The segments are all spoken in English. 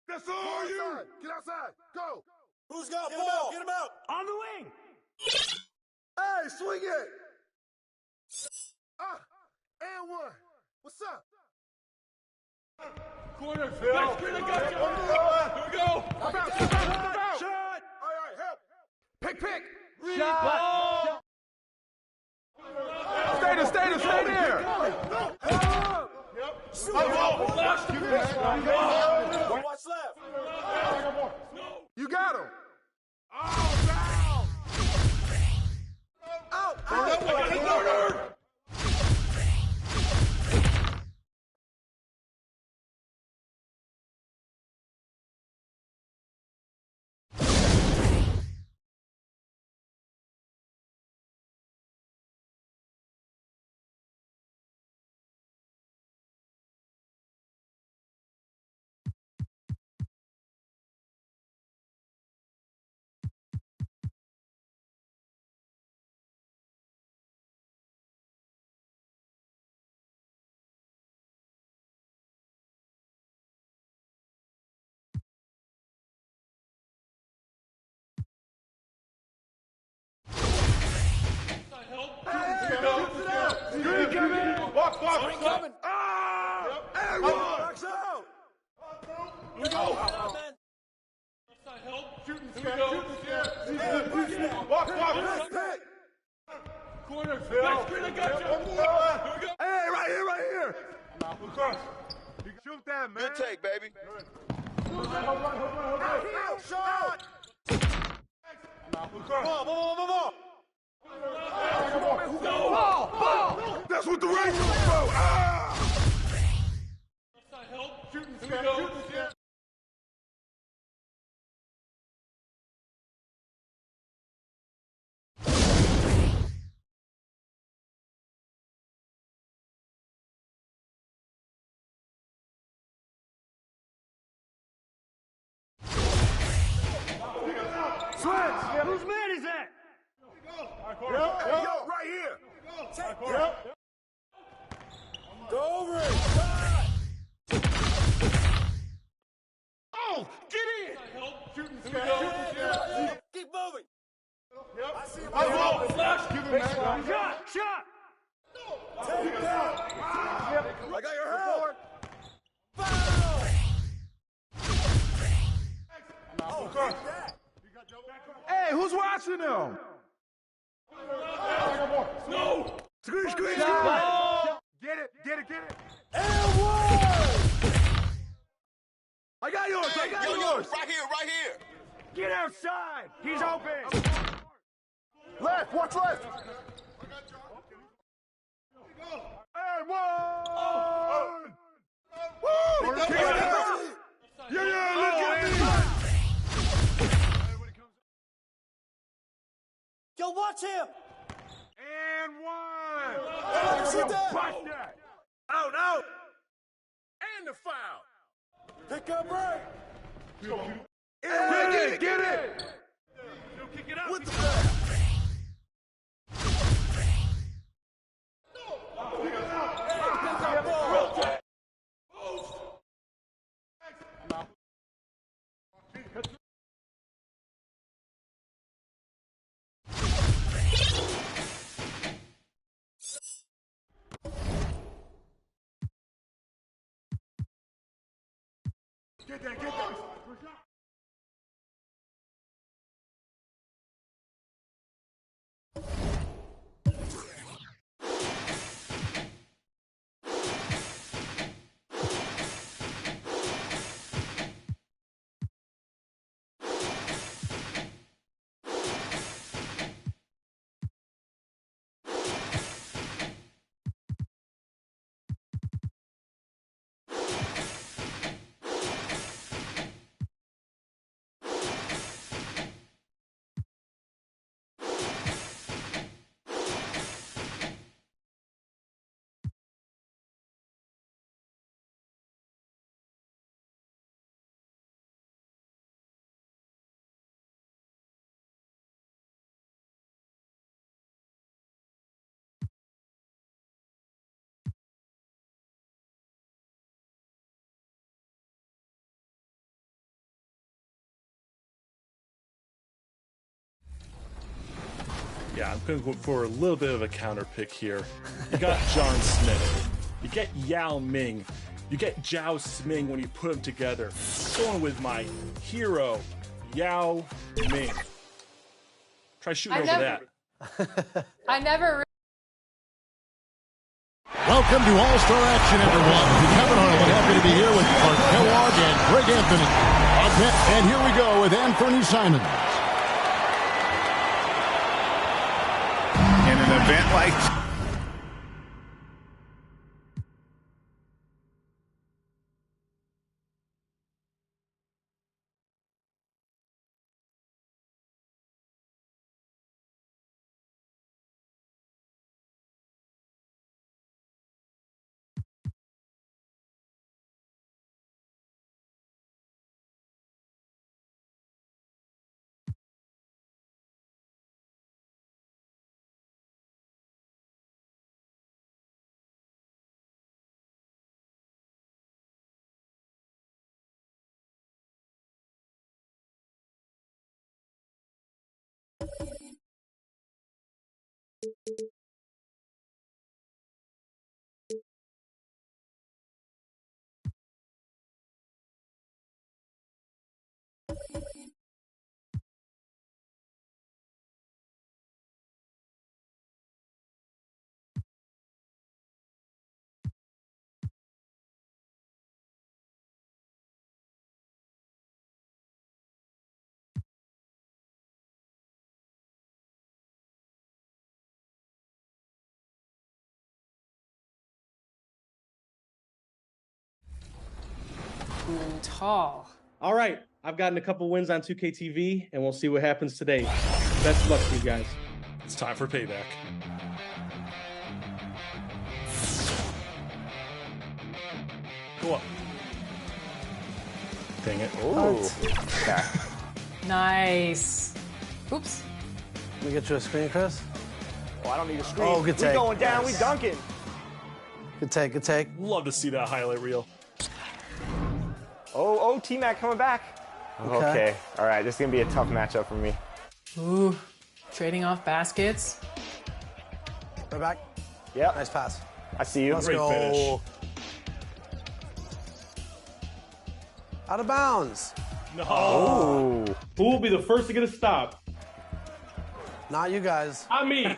That's all you! Outside. Get outside. Go. Who's got ball? Get him out. On the wing! Hey, swing it. And one. What's up? Corner, Phil. Next screen, I got you. Here we go. Shot. All right, help. Pick. Shot! Stay there. Watch left. You got him. Corner. Screen coming. Box. Coming. And one. Box out. Here we go. Shooting scale. Box. Pick. Corner, Phil. Next screen, I got you. Here we go. Hey, right here. Across. You can shoot that, man. Good take, baby. Shot. Across. Ball. Ball. That's what the Rangers do. Shooting scale. Switch! Whose man is that? Hey, yo, right here. Go over it. Shot. Oh, get in. Shooting scale. Keep moving. I see him. Shot! Take that. I got your help. Foul. Across. Hey, who's watching them? No. Screen. Get it. And one. I got yours. Right here. Get outside! He's open! Left. Watch left. And one. Woo! Yeah, look at me. Yo, watch him. And one. Shoot that. Watch that. Out. And the foul. Pick up right. Get it. Kick it out. With the foul. Get that. Yeah, I'm going to go for a little bit of a counter pick here. You got John Smith. You get Yao Ming. You get Zhao Sming when you put them together. Going with my hero, Yao Ming. Try shooting over that. I never. Welcome to All-Star Action, everyone. I'm Kevin Harlan, happy to be here with Clark Kellogg and Greg Anthony. And here we go with Anthony Simons. In an event like... Tall. All right, I've gotten a couple wins on 2K TV, and we'll see what happens today. Best of luck to you guys. It's time for payback. Go up. Dang it. Ooh. Okay. Nice. Oops. Let me get you a screen, Chris. Oh, I don't need a screen. Oh, good take. We going down. We dunking. Good take, good take. Love to see that highlight reel. Oh, T-Mac coming back. Okay. All right, this is going to be a tough matchup for me. Ooh. Trading off baskets. Right back. Yep. Nice pass. I see you. Let's Great go. finish. Out of bounds. No. Ooh. Who will be the first to get a stop? Not you guys. I mean.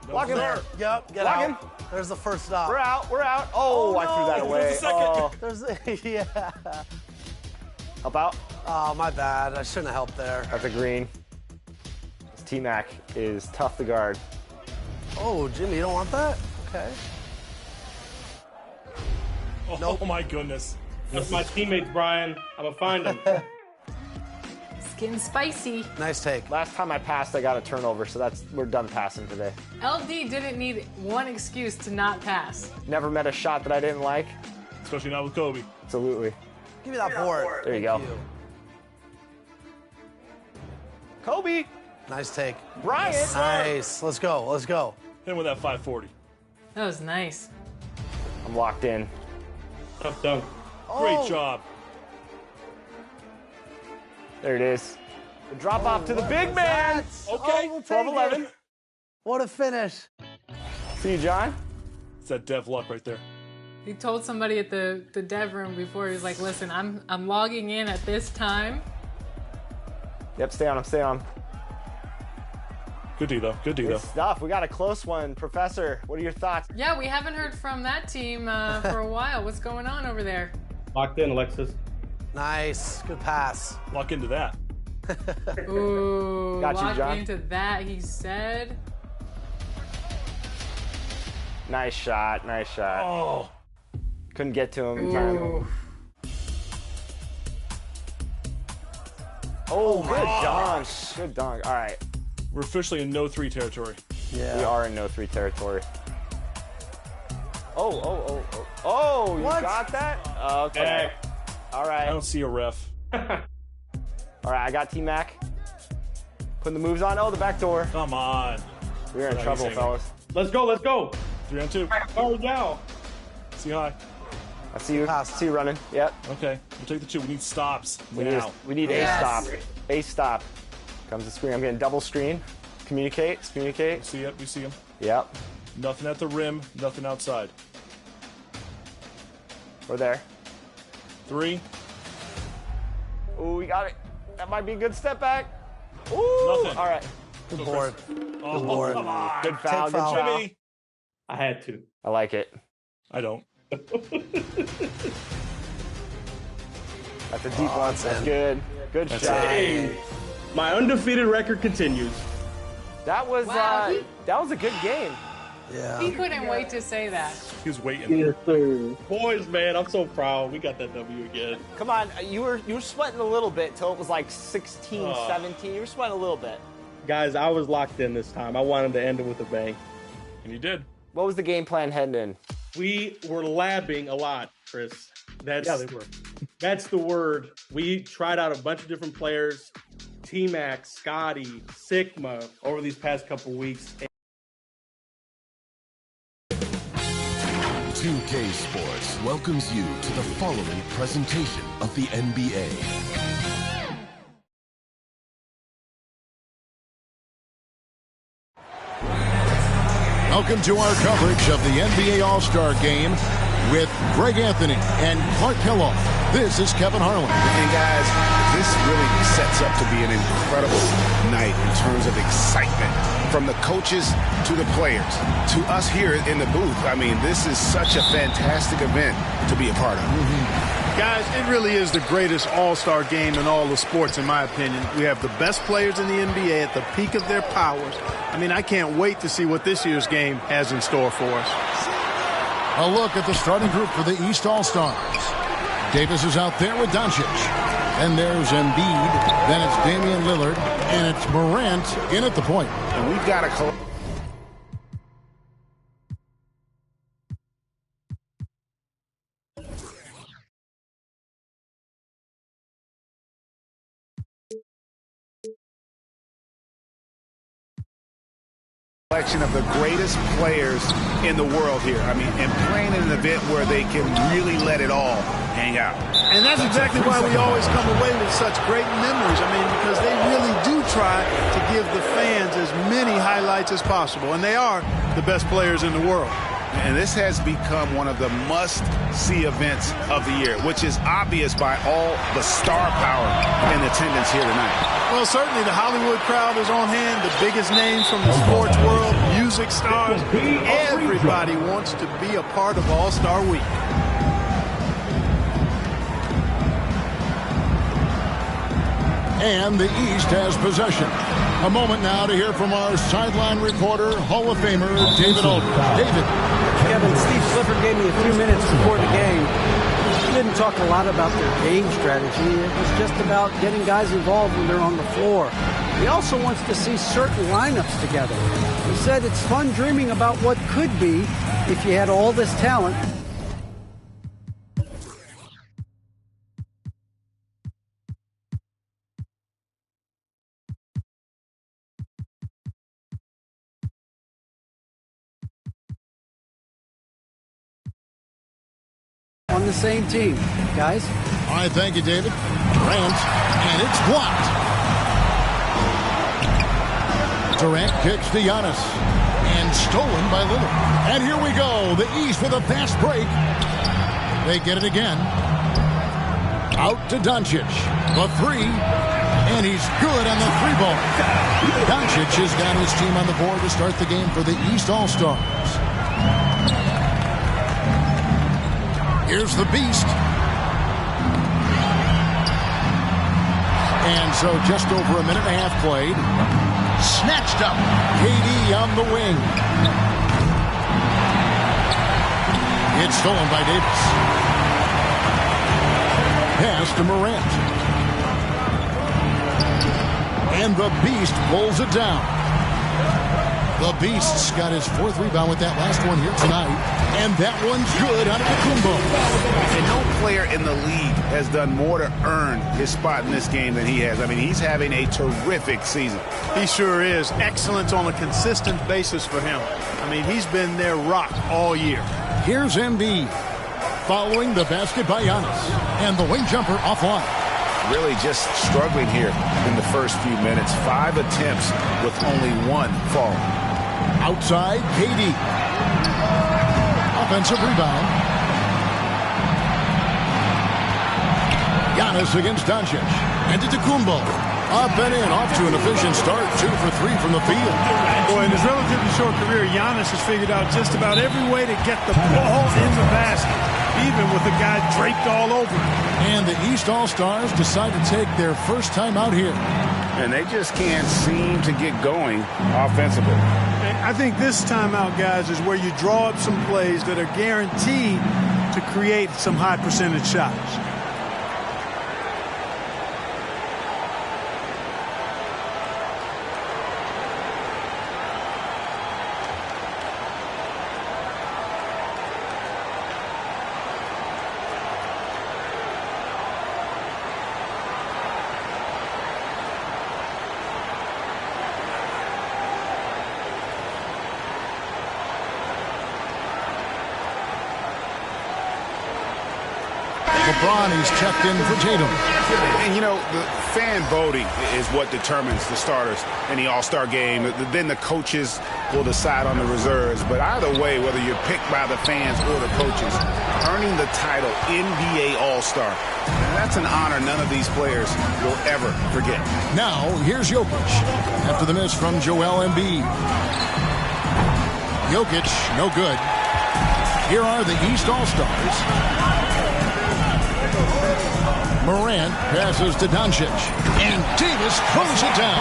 Block him. There. Yep, get Block out. him. There's the first stop. We're out. We're out. Oh, I threw that away. There's the second. Oh. There's yeah. Help out. Oh, my bad. I shouldn't have helped there. That's a green. This T-Mac is tough to guard. Oh, Jimmy, you don't want that? Okay. Oh my goodness. That's my teammates, Brian. I'm gonna find them. Skin spicy. Nice take. Last time I passed, I got a turnover, so we're done passing today. LD didn't need one excuse to not pass. Never met a shot that I didn't like. Especially not with Kobe. Absolutely. Give me that board. There you go. Kobe. Nice take. Brian. Nice. Let's go. Let's go. Hit him with that 540. That was nice. I'm locked in. Tough dunk. Great job. There it is. The drop off to the big man. Okay. Oh, we'll take 12-11. it. What a finish. See you, John. It's that Dev luck right there. He told somebody at the dev room before, he was like, listen, I'm logging in at this time. Yep, stay on him, stay on him. Good D though. Good D Good though. stuff. We got a close one. Professor, what are your thoughts? Yeah, we haven't heard from that team for a while. What's going on over there? Locked in, Alexis. Nice. Good pass. Lock into that. Ooh, Got you, locked John. into that, he said. Nice shot, nice shot. Oh. Couldn't get to him in time. Ooh. Oh, good dunk. Good dunk. All right. We're officially in no 3 territory. Yeah. We are in no 3 territory. Oh, you What? got that? Okay. All I right. don't see a ref. All right, I got T-Mac. Putting the moves on. Oh, the back door. Come on. We're in Nice, trouble, Amy. fellas. Let's go, let's go. 3 on 2. Oh, yeah. See high. I see you. Pass. See you running. Yep. Okay. We'll take the 2. We need stops We now. need Yes. a stop. A stop. Comes the screen. I'm getting double screen. Communicate. Communicate. See it? We see him. Yep. Nothing at the rim. Nothing outside. We're there. 3. Ooh, we got it. That might be a good step back. Ooh. Nothing. All right. Good board. Oh, Good board. come on. Good foul. Take Good foul. foul. Jimmy. I had to. I like it. I don't. That's a deep one. That's good. Good shot. Hey, my undefeated record continues. That was Wow. that was a good game. Yeah. He couldn't wait to say that. He was waiting. Yes, sir. Boys, man, I'm so proud. We got that W again. Come on, you were sweating a little bit till it was like 16, 17. You were sweating a little bit. Guys, I was locked in this time. I wanted to end it with a bang. And you did. What was the game plan heading in? We were labbing a lot, Chris. Yeah, they were. That's the word. We tried out a bunch of different players. T-Mac, Scotty, Sigma over these past couple weeks. 2K Sports welcomes you to the following presentation of the NBA. Welcome to our coverage of the NBA All-Star Game with Greg Anthony and Clark Kellogg. This is Kevin Harlan. And guys, this really sets up to be an incredible night in terms of excitement. From the coaches to the players, to us here in the booth. I mean, this is such a fantastic event to be a part of. Guys, it really is the greatest all-star game in all the sports, in my opinion. We have the best players in the NBA at the peak of their powers. I mean, I can't wait to see what this year's game has in store for us. A look at the starting group for the East All-Stars. Davis is out there with Doncic. And there's Embiid. Then it's Damian Lillard. And it's Morant in at the point. And we've got a collection of the greatest players in the world here. I mean, and playing in an event where they can really let it all hang out. And that's exactly why we always come away with such great memories. I mean, because they really do try to give the fans as many highlights as possible. And they are the best players in the world. And this has become one of the must-see events of the year, which is obvious by all the star power in attendance here tonight. Well, certainly the Hollywood crowd is on hand, the biggest names from the sports world, music stars. Everybody wants to be a part of All-Star Week. And the East has possession. A moment now to hear from our sideline reporter, Hall of Famer David Aldridge. David. Kevin, Steve Clifford gave me a few minutes before the game. He didn't talk a lot about their game strategy. It was just about getting guys involved when they're on the floor. He also wants to see certain lineups together. He said it's fun dreaming about what could be if you had all this talent. On the same team, guys. All right, thank you, David. Durant, and it's blocked. Durant kicks to Giannis, and stolen by Lillard. And here we go, the East with a fast break. They get it again. Out to Doncic, the three, and he's good on the three ball. Doncic has got his team on the board to start the game for the East All-Stars. Here's the Beast. And so just over a minute and a half played. Snatched up. KD on the wing. It's stolen by Davis. Pass to Morant. And the Beast pulls it down. The Beast's got his fourth rebound with that last one here tonight. And that one's good out of the Kumbo. And no player in the league has done more to earn his spot in this game than he has. I mean, he's having a terrific season. He sure is. Excellence on a consistent basis for him. I mean, he's been their rock all year. Here's Embiid following the basket by Giannis. And the wing jumper offline. really just struggling here in the first few minutes. 5 attempts with only 1 fall. Outside, KD. Offensive rebound. Giannis against Doncic. And Antetokounmpo. Up and in, off to an efficient start. 2 for 3 from the field. Boy, in his relatively short career, Giannis has figured out just about every way to get the ball in the basket, even with a guy draped all over him. And the East All-Stars decide to take their first time out here. And they just can't seem to get going offensively. I think this timeout, guys, is where you draw up some plays that are guaranteed to create some high percentage shots. LeBron is checked in for Tatum. And, you know, the fan voting is what determines the starters in the All-Star game. Then the coaches will decide on the reserves. But either way, whether you're picked by the fans or the coaches, earning the title NBA All-Star, that's an honor none of these players will ever forget. Now, here's Jokic after the miss from Joel Embiid. Jokic, no good. Here are the East All-Stars. Morant passes to Doncic. And Davis throws it down.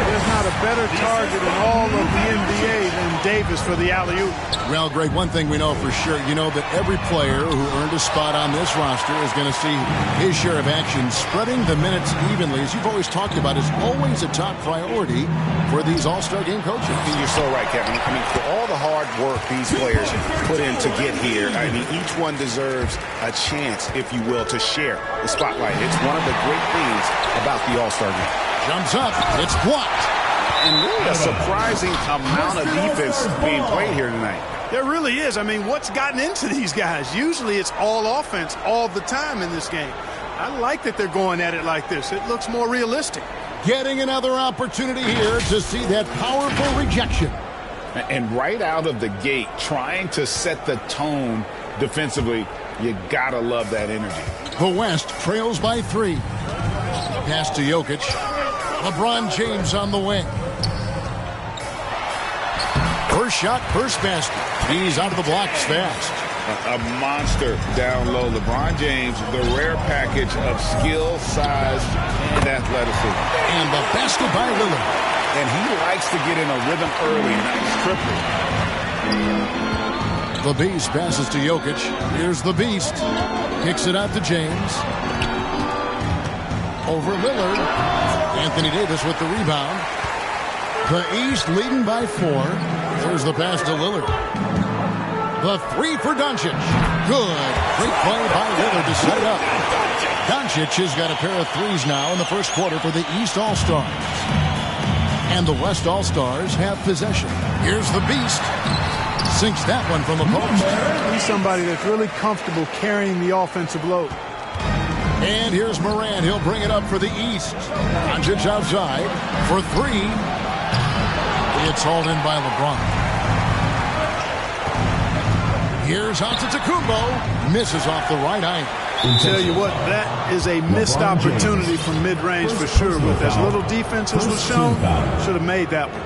There's not a better target in all of the NBA than Davis for the alley-oop. Well, Greg, one thing we know for sure, you know that every player who earned a spot on this roster is going to see his share of action. Spreading the minutes evenly, as you've always talked about, is always a top priority for these All-Star game coaches. And you're so right, Kevin. I mean, for all the hard work these players put in to get here, I mean, each one deserves a chance, if you will, to share the spotlight. It's one of the great things about the All-Star game. Jumps up. It's blocked. And really a surprising amount of defense being played here tonight. There really is. I mean, what's gotten into these guys? Usually it's all offense all the time in this game. I like that they're going at it like this. It looks more realistic. Getting another opportunity here to see that powerful rejection. And right out of the gate, trying to set the tone defensively, you gotta love that energy. The West trails by 3. Pass to Jokic. LeBron James on the wing. First shot, first basket. He's out of the blocks fast. A monster down low. LeBron James, the rare package of skill, size, and athleticism. And the basket by Lillard. And he likes to get in a rhythm early. Nice triple. The Beast passes to Jokic. Here's the Beast. Kicks it out to James. Over Lillard. Anthony Davis with the rebound. The East leading by 4. There's the pass to Lillard. The 3 for Doncic. Good. Great play by Lillard to set it up. Doncic has got a pair of threes now in the first quarter for the East All-Stars. And the West All-Stars have possession. Here's the Beast. Sinks that one from the post. He's somebody that's really comfortable carrying the offensive load. And here's Morant. He'll bring it up for the East. Doncic outside for 3. It's hauled in by LeBron. Here's Antetokounmpo. Misses off the right eye. I'll tell you what, that is a missed opportunity from mid-range for sure. With as little defense as was shown, should have made that one.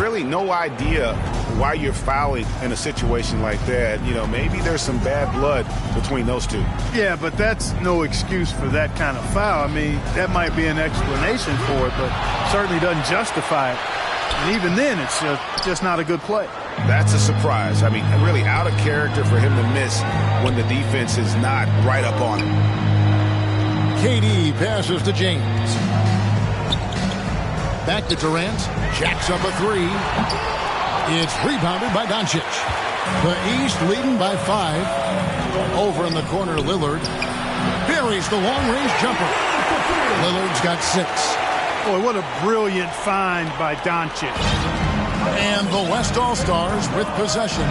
Really no idea why you're fouling in a situation like that. You know, maybe there's some bad blood between those two. Yeah, but that's no excuse for that kind of foul. I mean, that might be an explanation for it, but certainly doesn't justify it. And even then, it's just not a good play. That's a surprise. I mean, really out of character for him to miss when the defense is not right up on him. KD passes to James. Back to Durant. Jacks up a 3. It's rebounded by Doncic. The East leading by 5. Over in the corner, Lillard buries the long-range jumper. Lillard's got 6. Boy, what a brilliant find by Doncic. And the West All-Stars with possession.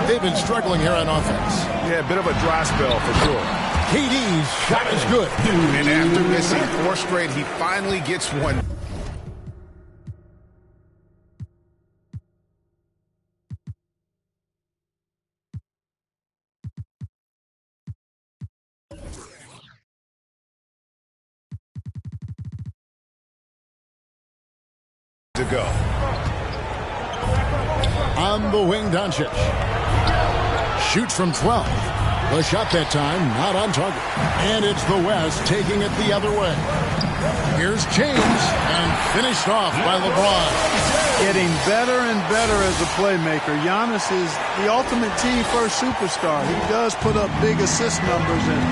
They've been struggling here on offense. Yeah, a bit of a dry spell for sure. KD's shot is good. And after missing 4 straight, he finally gets one. To go. On the wing, Doncic. Shoots from 12. The shot that time, not on target. And it's the West taking it the other way. Here's James, and finished off by LeBron. Getting better and better as a playmaker. Giannis is the ultimate team first superstar. He does put up big assist numbers, and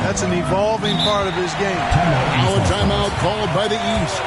that's an evolving part of his game. Now a timeout called by the East.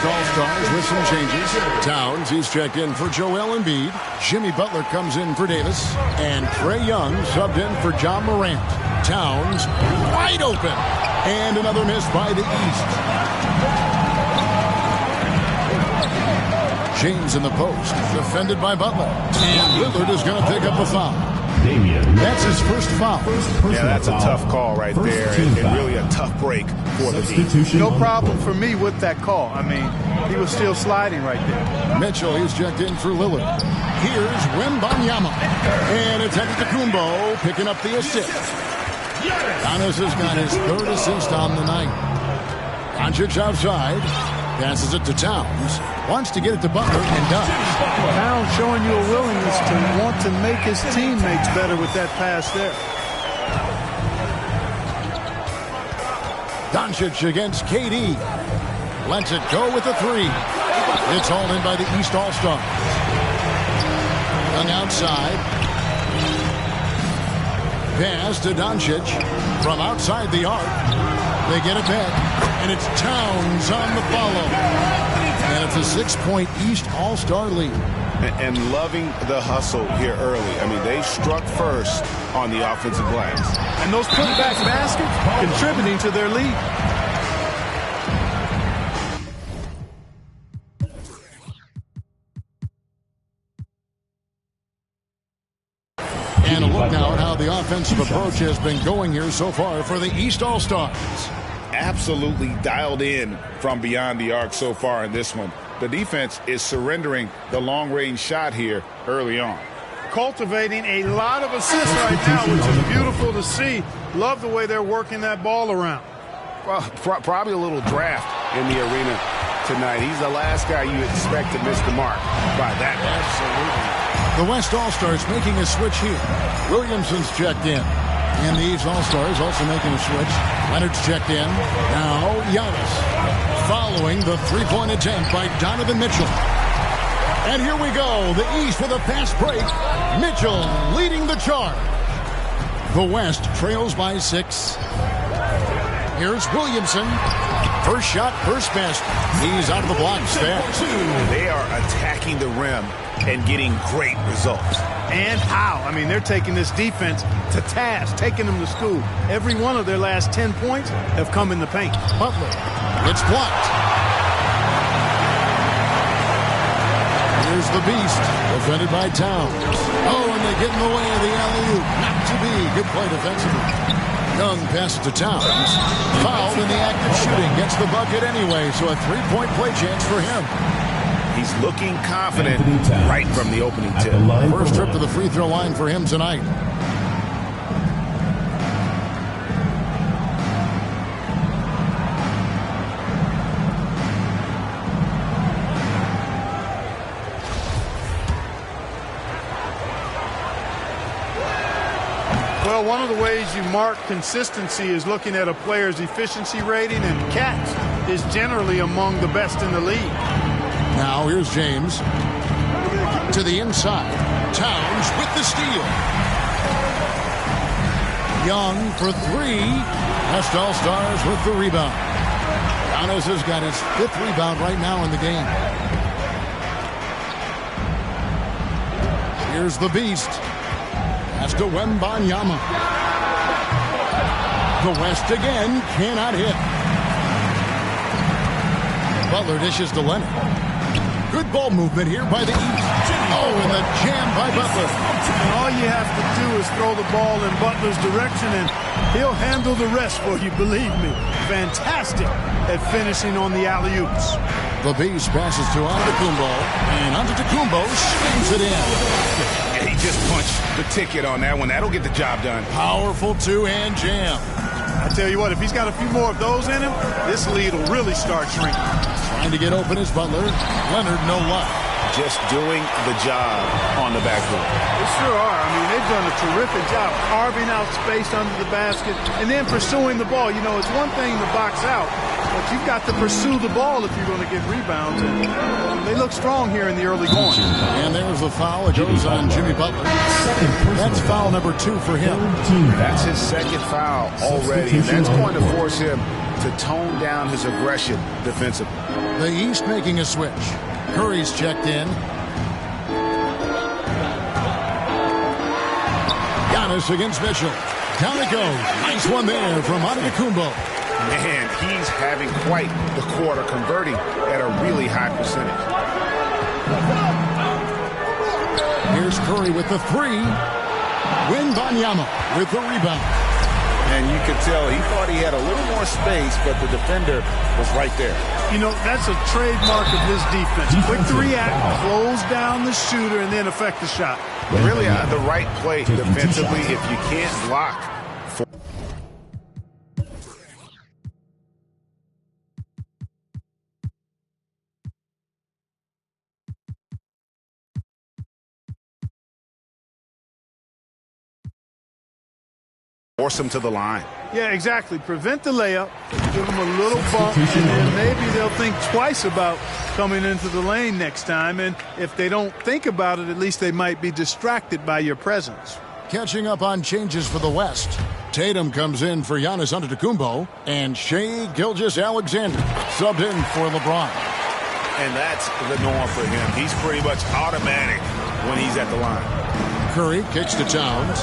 All-Stars with some changes. Towns, he's checked in for Joel Embiid. Jimmy Butler comes in for Davis. And Trae Young subbed in for John Morant. Towns wide open. And another miss by the East. James in the post. Defended by Butler. And Lillard is going to pick up a foul. That's his first foul. Yeah, that's a tough call right there, and really a tough break for the team. No problem for me with that call. I mean, he was still sliding right there. Mitchell, he's checked in for Lillard. Here's Wembanyama. And it's Antetokounmpo picking up the assist. Giannis has got his 3rd assist on the night. Doncic outside. Passes it to Towns. Wants to get it to Butler and does. Towns showing you a willingness to want to make his teammates better with that pass there. Doncic against KD. Lets it go with a 3. It's all in by the East All-Stars. Young outside. Pass to Doncic from outside the arc. They get it back, and it's Towns on the follow. And it's a 6-point East All-Star lead. And loving the hustle here early. I mean, they struck first on the offensive glass. And those putback baskets contributing to their lead. And a look now at how the offensive approach has been going here so far for the East All-Stars. Absolutely dialed in from beyond the arc so far in this one. The defense is surrendering the long-range shot here early on. Cultivating a lot of assists right now, which is beautiful to see. Love the way they're working that ball around. Well, probably a little draft in the arena tonight. He's the last guy you expect to miss the mark by that much. Absolutely. The West All-Stars making a switch here. Williamson's checked in. And the East All-Stars also making a switch. Leonard's checked in. Now Giannis following the 3-point attempt by Donovan Mitchell. And here we go. The East with a fast break. Mitchell leading the charge. The West trails by 6. Here's Williamson. First shot, first basket. He's out of the blocks fast. They are attacking the rim and getting great results. And how? I mean, they're taking this defense to task, taking them to school. Every one of their last 10 points have come in the paint. Butler. It's blocked. Here's the Beast, defended by Towns. Oh, and they get in the way of the alley-oop. Not to be. Good play defensively. Young passes to Towns. Fouled in the act of shooting. Gets the bucket anyway, so a 3-point play chance for him. He's looking confident right from the opening tip. First trip to the free throw line for him tonight. Well, one of the ways you mark consistency is looking at a player's efficiency rating, and Cats is generally among the best in the league. Now here's James to the inside. Towns with the steal. Young for three. West All-Stars with the rebound. Giannis has got his 5th rebound right now in the game. Here's the Beast. Pass to Wembanyama. The West again cannot hit. Butler dishes to Leonard. Good ball movement here by the East. Oh, and the jam by Butler. And all you have to do is throw the ball in Butler's direction, and he'll handle the rest for you, believe me. Fantastic at finishing on the alley-oops. The Beast passes to Antetokounmpo, and Antetokounmpo slams it in. Yeah, he just punched the ticket on that one. That'll get the job done. Powerful two-hand jam. I tell you what, if he's got a few more of those in him, this lead will really start shrinking. Trying to get open is Butler. Leonard, no luck. Just doing the job on the backboard. They sure are. I mean, they've done a terrific job carving out space under the basket and then pursuing the ball. You know, it's one thing to box out, but you've got to pursue the ball if you're going to get rebounds. And they look strong here in the early going. And there's the foul. It goes on Jimmy Butler. That's foul number 2 for him. That's his 2nd foul already. And that's going to force him to tone down his aggression defensively. The East making a switch. Curry's checked in. Giannis against Mitchell. Down it goes. Nice one there from Antetokounmpo. Man, he's having quite the quarter, converting at a really high percentage. Here's Curry with the 3. Wembanyama with the rebound. And you could tell he thought he had a little more space, but the defender was right there. You know, that's a trademark of his defense. Quick to react, close down the shooter, and then affect the shot. Really the right play defensively if you can't block. Force him to the line. Yeah, exactly. Prevent the layup, give them a little bump, and then maybe they'll think twice about coming into the lane next time. And if they don't think about it, at least they might be distracted by your presence. Catching up on changes for the West. Tatum comes in for Giannis Antetokounmpo, and Shai Gilgeous-Alexander subbed in for LeBron. And that's the norm for him. He's pretty much automatic when he's at the line. Curry kicks to Towns.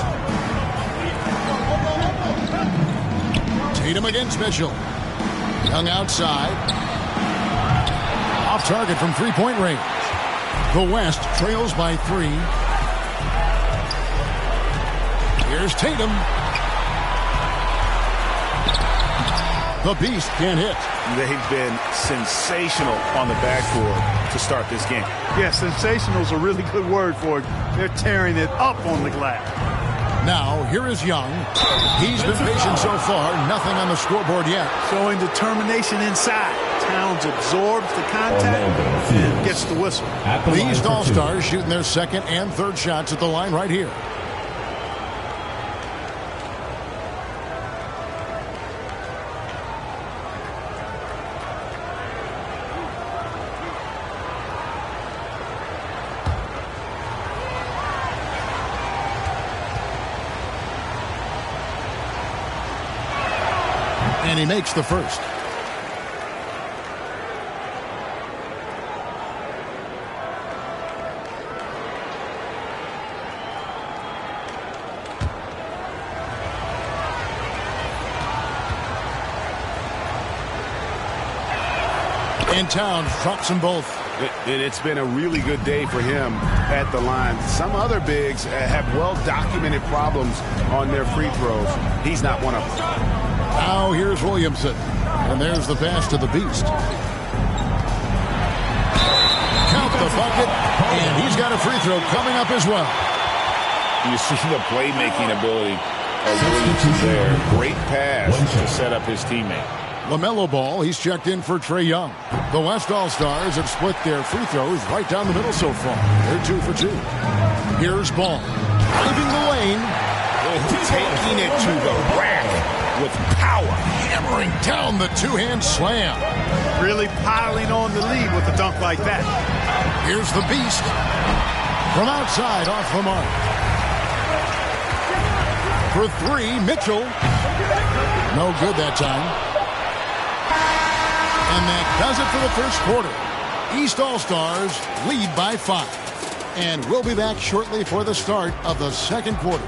Tatum against Mitchell. Young outside. Off target from three-point range. The West trails by 3. Here's Tatum. The Beast can't hit. They've been sensational on the backboard to start this game. Yeah, sensational is a really good word for it. They're tearing it up on the glass. Now, here is Young. He's been patient so far. Nothing on the scoreboard yet. Showing determination inside. Towns absorbs the contact and gets the whistle. These All-Stars shooting their 2nd and 3rd shots at the line right here. And he makes the first. And Towns drops them both. It's been a really good day for him at the line. Some other bigs have well-documented problems on their free throws. He's not one of them. Now here's Williamson. And there's the pass to the Beast. Count the bucket. And he's got a free throw coming up as well. You see the playmaking ability of Williamson there. Great pass to set up his teammate. LaMelo Ball, he's checked in for Trae Young. The West All-Stars have split their free throws right down the middle so far. They're 2 for 2. Here's Ball. Driving the lane. Taking it to the rack with power. Hammering down the two-hand slam. Really piling on the lead with a dunk like that. Here's the Beast. From outside, off the mark. For three, Mitchell. No good that time. And that does it for the first quarter. East All-Stars lead by 5. And we'll be back shortly for the start of the second quarter.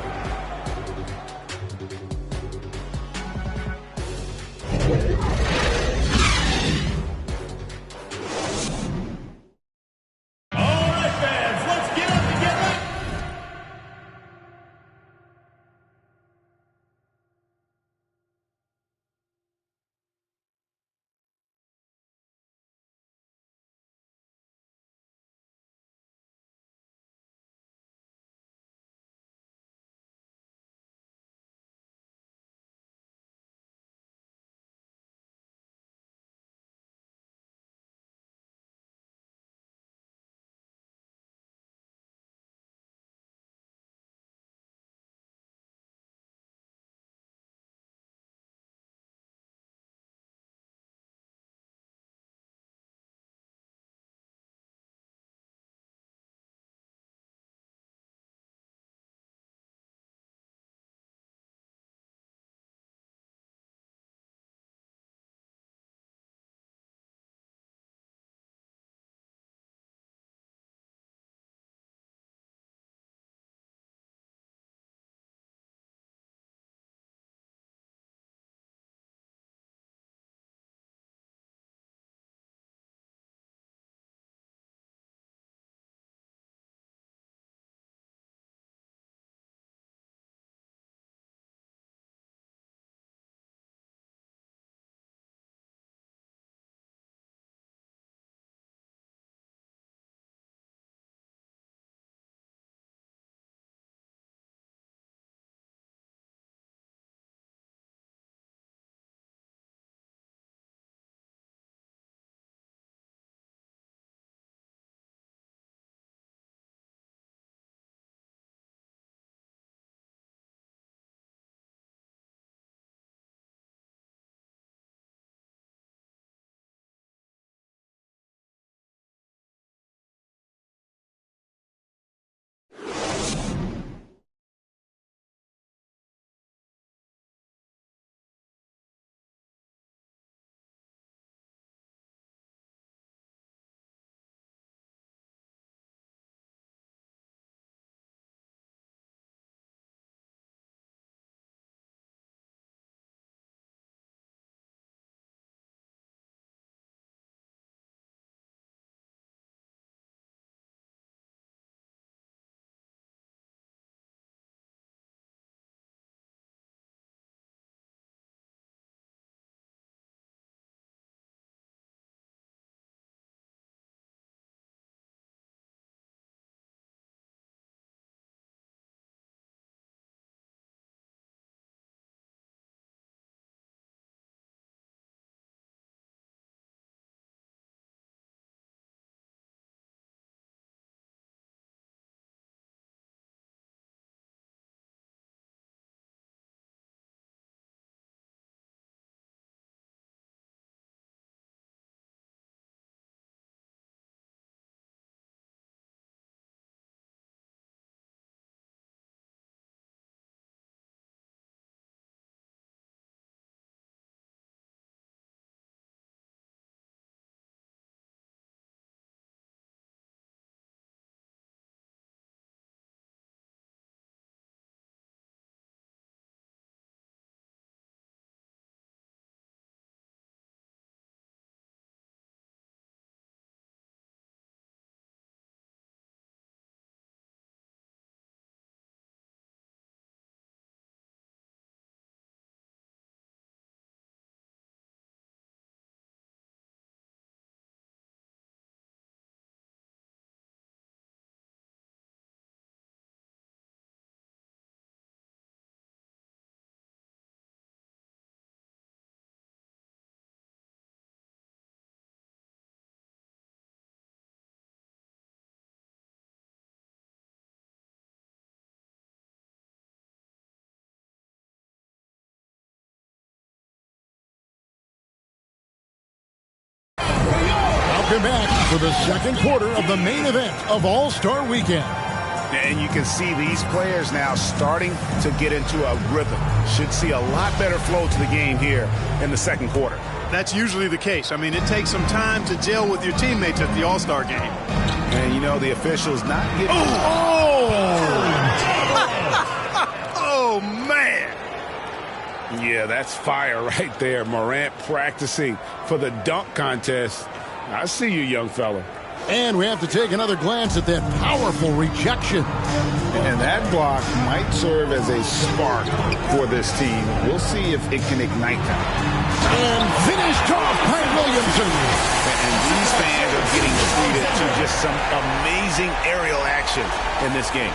Welcome back for the second quarter of the main event of All-Star Weekend. And you can see these players now starting to get into a rhythm. Should see a lot better flow to the game here in the second quarter. That's usually the case. I mean, it takes some time to gel with your teammates at the All-Star game. And, you know, the officials not giving... Oh, man. Yeah, that's fire right there. Morant practicing for the dunk contest. I see you, young fella. And we have to take another glance at that powerful rejection. And that block might serve as a spark for this team. We'll see if it can ignite them. And finished off by Williamson. And these fans are getting treated to just some amazing aerial action in this game.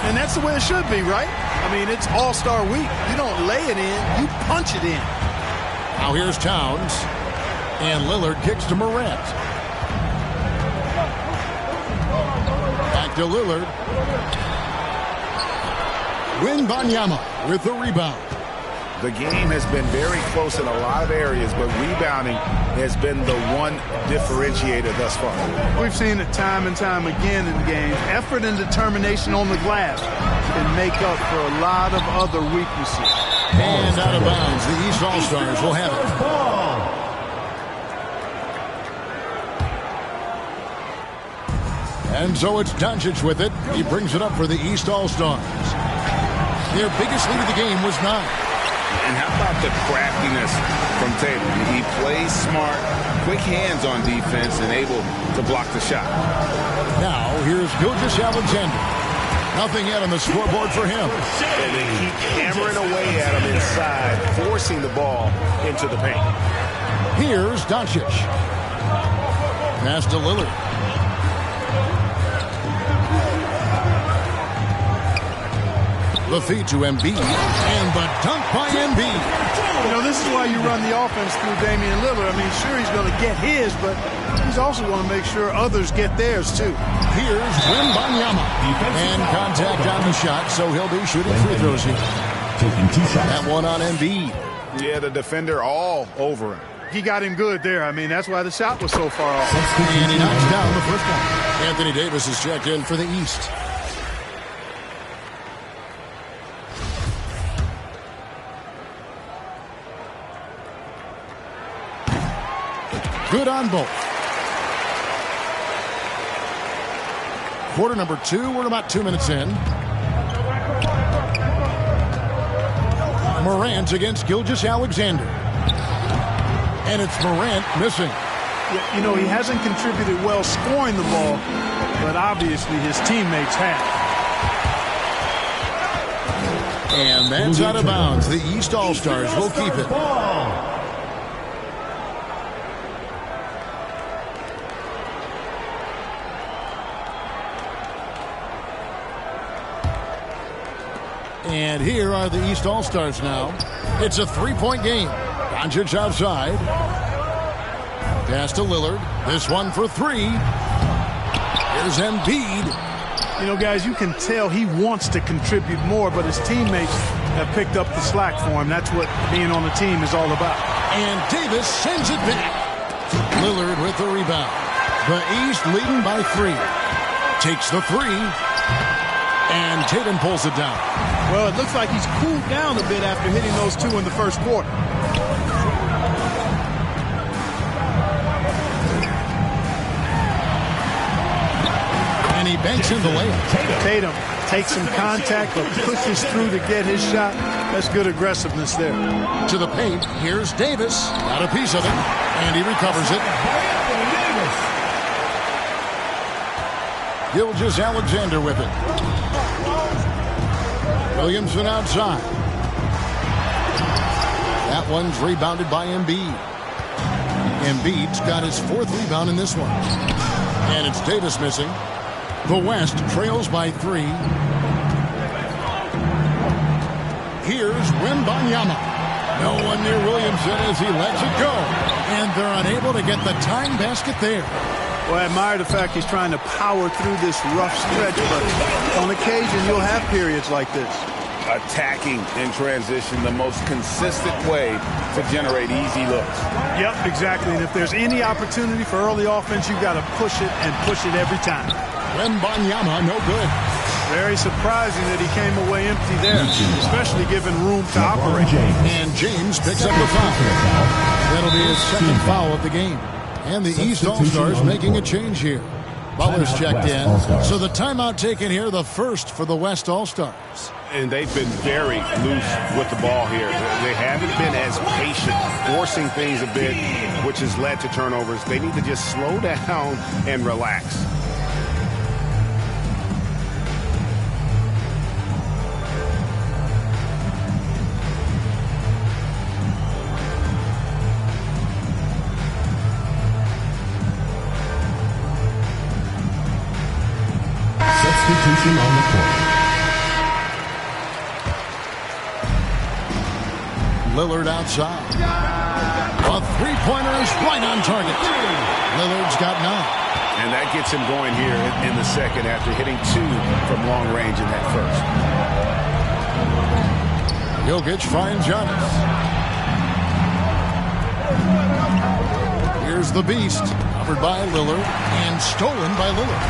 And that's the way it should be, right? I mean, it's All-Star week. You don't lay it in, you punch it in. Now here's Towns. And Lillard kicks to Morant. Back to Lillard. Wembanyama with the rebound. The game has been very close in a lot of areas, but rebounding has been the one differentiator thus far. We've seen it time and time again in the game. Effort and determination on the glass can make up for a lot of other weaknesses. And out of bounds, the East All-Stars will have it. And so it's Doncic with it. He brings it up for the East All-Stars. Their biggest lead of the game was 9. And how about the craftiness from Tatum? He plays smart, quick hands on defense, and able to block the shot. Now, here's Gilgeous-Alexander. Nothing yet on the scoreboard for him. And they keep hammering away at him inside, forcing the ball into the paint. Here's Doncic. Pass to Lillard. The feed to Embiid, and the dunk by Embiid. You know, this is why you run the offense through Damian Lillard. I mean, sure, he's going to get his, but he's also going to make sure others get theirs, too. Here's Wembanyama. And contact on the shot, so he'll be shooting free throws here. That one on Embiid. Yeah, the defender all over him. He got him good there. I mean, that's why the shot was so far off. And he knocks down the first one. Anthony Davis is checked in for the East. Good on both. Quarter number 2. We're about 2 minutes in. Morant against Gilgeous-Alexander. And it's Morant missing. You know, he hasn't contributed well scoring the ball, but obviously his teammates have. And that's out of bounds. The East All-Stars will keep it. And here are the East All-Stars now. It's a 3-point game. Doncic outside. Pass to Lillard. This one for 3. Here's Embiid. You know, guys, you can tell he wants to contribute more, but his teammates have picked up the slack for him. That's what being on the team is all about. And Davis sends it back. Lillard with the rebound. The East leading by 3. Takes the 3. And Tatum pulls it down. Well, it looks like he's cooled down a bit after hitting those 2 in the first quarter. And he banks in the layup. Tatum takes some contact but pushes through to get his shot. That's good aggressiveness there. To the paint, here's Davis. Got a piece of it. And he recovers it. Gilgeous-Alexander with it. Williamson outside. That one's rebounded by Embiid. Embiid's got his 4th rebound in this one. And it's Davis missing. The West trails by 3. Here's Wembanyama. No one near Williamson as he lets it go. And they're unable to get the tying basket there. Well, I admire the fact he's trying to power through this rough stretch, but on occasion you'll have periods like this. attacking in transition the most consistent way to generate easy looks. Yep, exactly. And if there's any opportunity for early offense, you've got to push it and push it every time. Wembanyama, no good. Very surprising that he came away empty there, especially given room to operate. And James picks up the foul. That'll be his second foul of the game. And the East All-Stars making a change here. Butler's checked in. So the timeout taken here, the first for the West All-Stars. And they've been very loose with the ball here. They haven't been as patient, forcing things a bit, which has led to turnovers. They need to just slow down and relax. Substitution on the court. Lillard outside. A three-pointer is right on target. Lillard's got 9. And that gets him going here in the second after hitting 2 from long range in that first. Jokic finds Giannis. Here's the beast. Covered by Lillard and stolen by Lillard.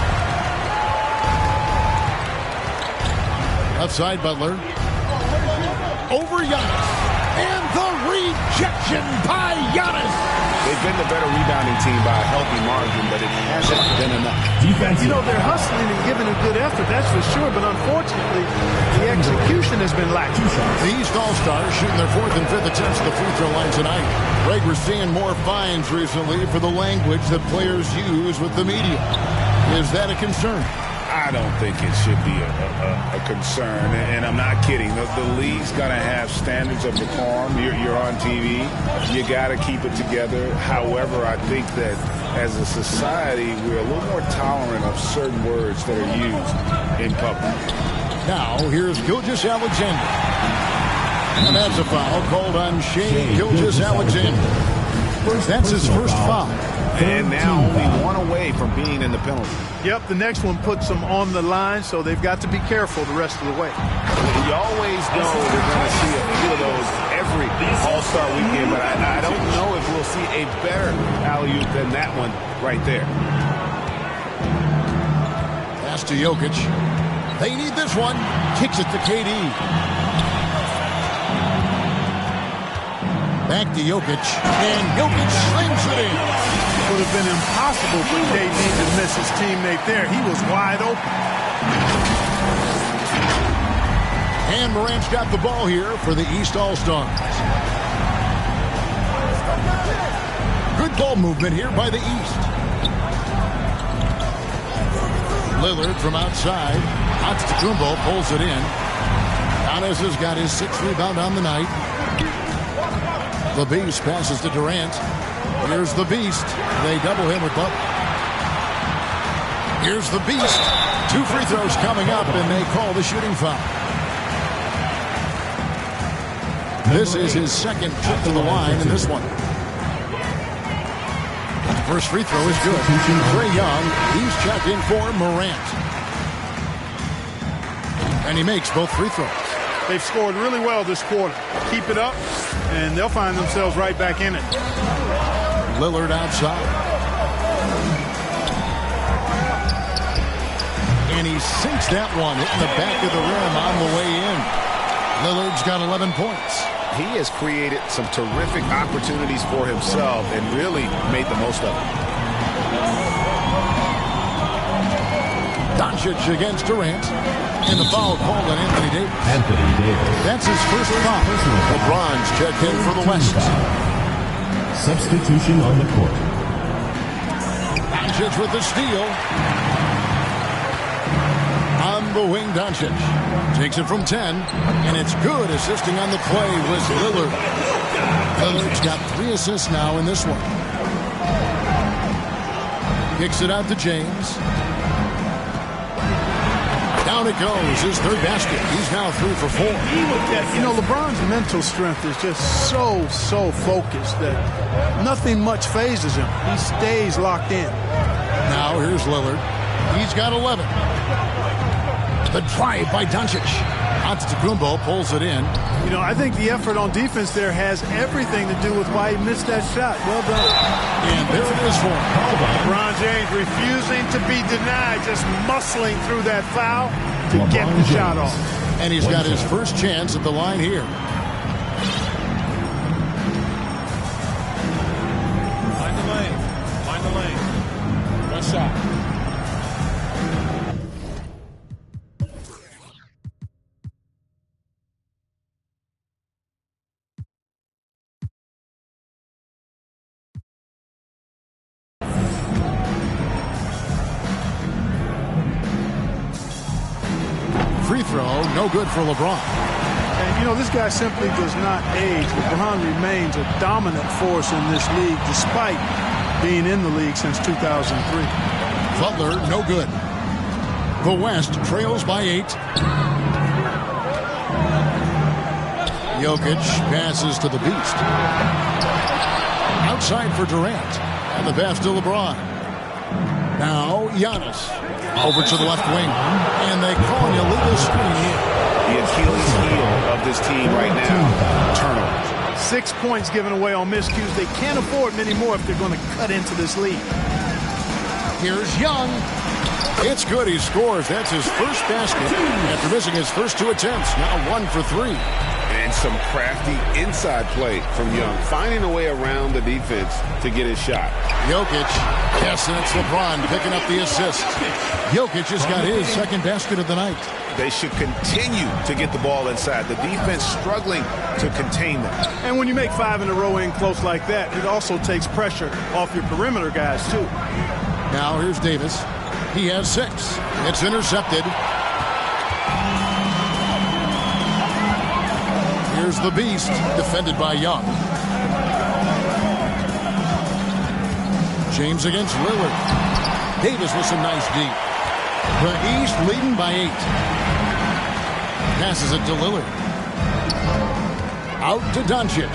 Outside Butler. Over Giannis. And the rejection by Giannis. They've been the better rebounding team by a healthy margin, but it hasn't been enough. You know, they're hustling and giving a good effort, that's for sure, but unfortunately, the execution has been lacking. The East All-Stars shooting their 4th and 5th attempts at the free throw line tonight. Greg, we're seeing more fines recently for the language that players use with the media. Is that a concern? I don't think it should be a concern, and I'm not kidding. The league's got to have standards of decorum. You're on TV. You got to keep it together. However, I think that as a society, we're a little more tolerant of certain words that are used in public. Now, here's Gilgeous-Alexander. And that's a foul called on Shai Gilgeous-Alexander. That's his first foul. And now only 1 away from being in the penalty. Yep, the next one puts them on the line, so they've got to be careful the rest of the way. You always know they're going to see a few of those every All-Star weekend, but I don't know if we'll see a better alley-oop than that one right there. Pass to Jokic. They need this one. Kicks it to KD. Back to Jokic. And Jokic slings it in. Would have been impossible for KD to miss his teammate there. He was wide open. And Morant's got the ball here for the East All-Stars. Good ball movement here by the East. Lillard from outside. Antetokounmpo pulls it in. Giannis has got his 6th rebound on the night. The Beast passes to Durant. Here's the Beast. They double him with Butler. Here's the Beast. 2 free throws coming up, and they call the shooting foul. This is his 2nd trip to the line in this one. First free throw is good. Trae Young, he's checked in for Morant. And he makes both free throws. They've scored really well this quarter. Keep it up, and they'll find themselves right back in it. Lillard outside. And he sinks that one, hitting the back of the rim on the way in. Lillard's got 11 points. He has created some terrific opportunities for himself and really made the most of it. Doncic against Durant. And the foul called on Anthony Davis. That's his first foul. LeBron's checked in for the West. Substitution on the court. Doncic with the steal. On the wing, Doncic takes it from 10, and it's good. Assisting on the play was Lillard. Lillard's got 3 assists now in this one. Kicks it out to James. Down it goes, his 3rd basket. He's now 3 for 4. You know, LeBron's mental strength is just so focused that nothing much phases him. He stays locked in. Now here's Lillard. He's got 11. The drive by Doncic. Antetokounmpo pulls it in. You know, I think the effort on defense there has everything to do with why he missed that shot. Well done. And there it is for him. LeBron James refusing to be denied, just muscling through that foul to get the shot off. And he's got his first chance at the line here. Find the lane. Find the lane. One shot. Free throw, no good for LeBron. And, you know, this guy simply does not age. LeBron remains a dominant force in this league despite being in the league since 2003. Butler, no good. The West trails by 8. Jokic passes to the Beast. Outside for Durant. And the pass to LeBron. Now Giannis. Over to the left wing. And they call an illegal screen here. The Achilles heel of this team right now, turnovers. 6 points given away on miscues. They can't afford many more if they're going to cut into this lead. Here's Young. It's good. He scores. That's his first basket after missing his first 2 attempts. Now 1 for 3. And some crafty inside play from Young, finding a way around the defense to get his shot. Jokic. Yes, and it's LeBron picking up the assist. Jokic has got his second basket of the night. They should continue to get the ball inside. The defense struggling to contain them. And when you make 5 in a row in close like that, it also takes pressure off your perimeter guys, too. Now here's Davis. He has 6. It's intercepted. Here's the Beast, defended by Young. James against Lillard. Davis with some nice deep. The East leading by 8. Passes it to Lillard. Out to Doncic.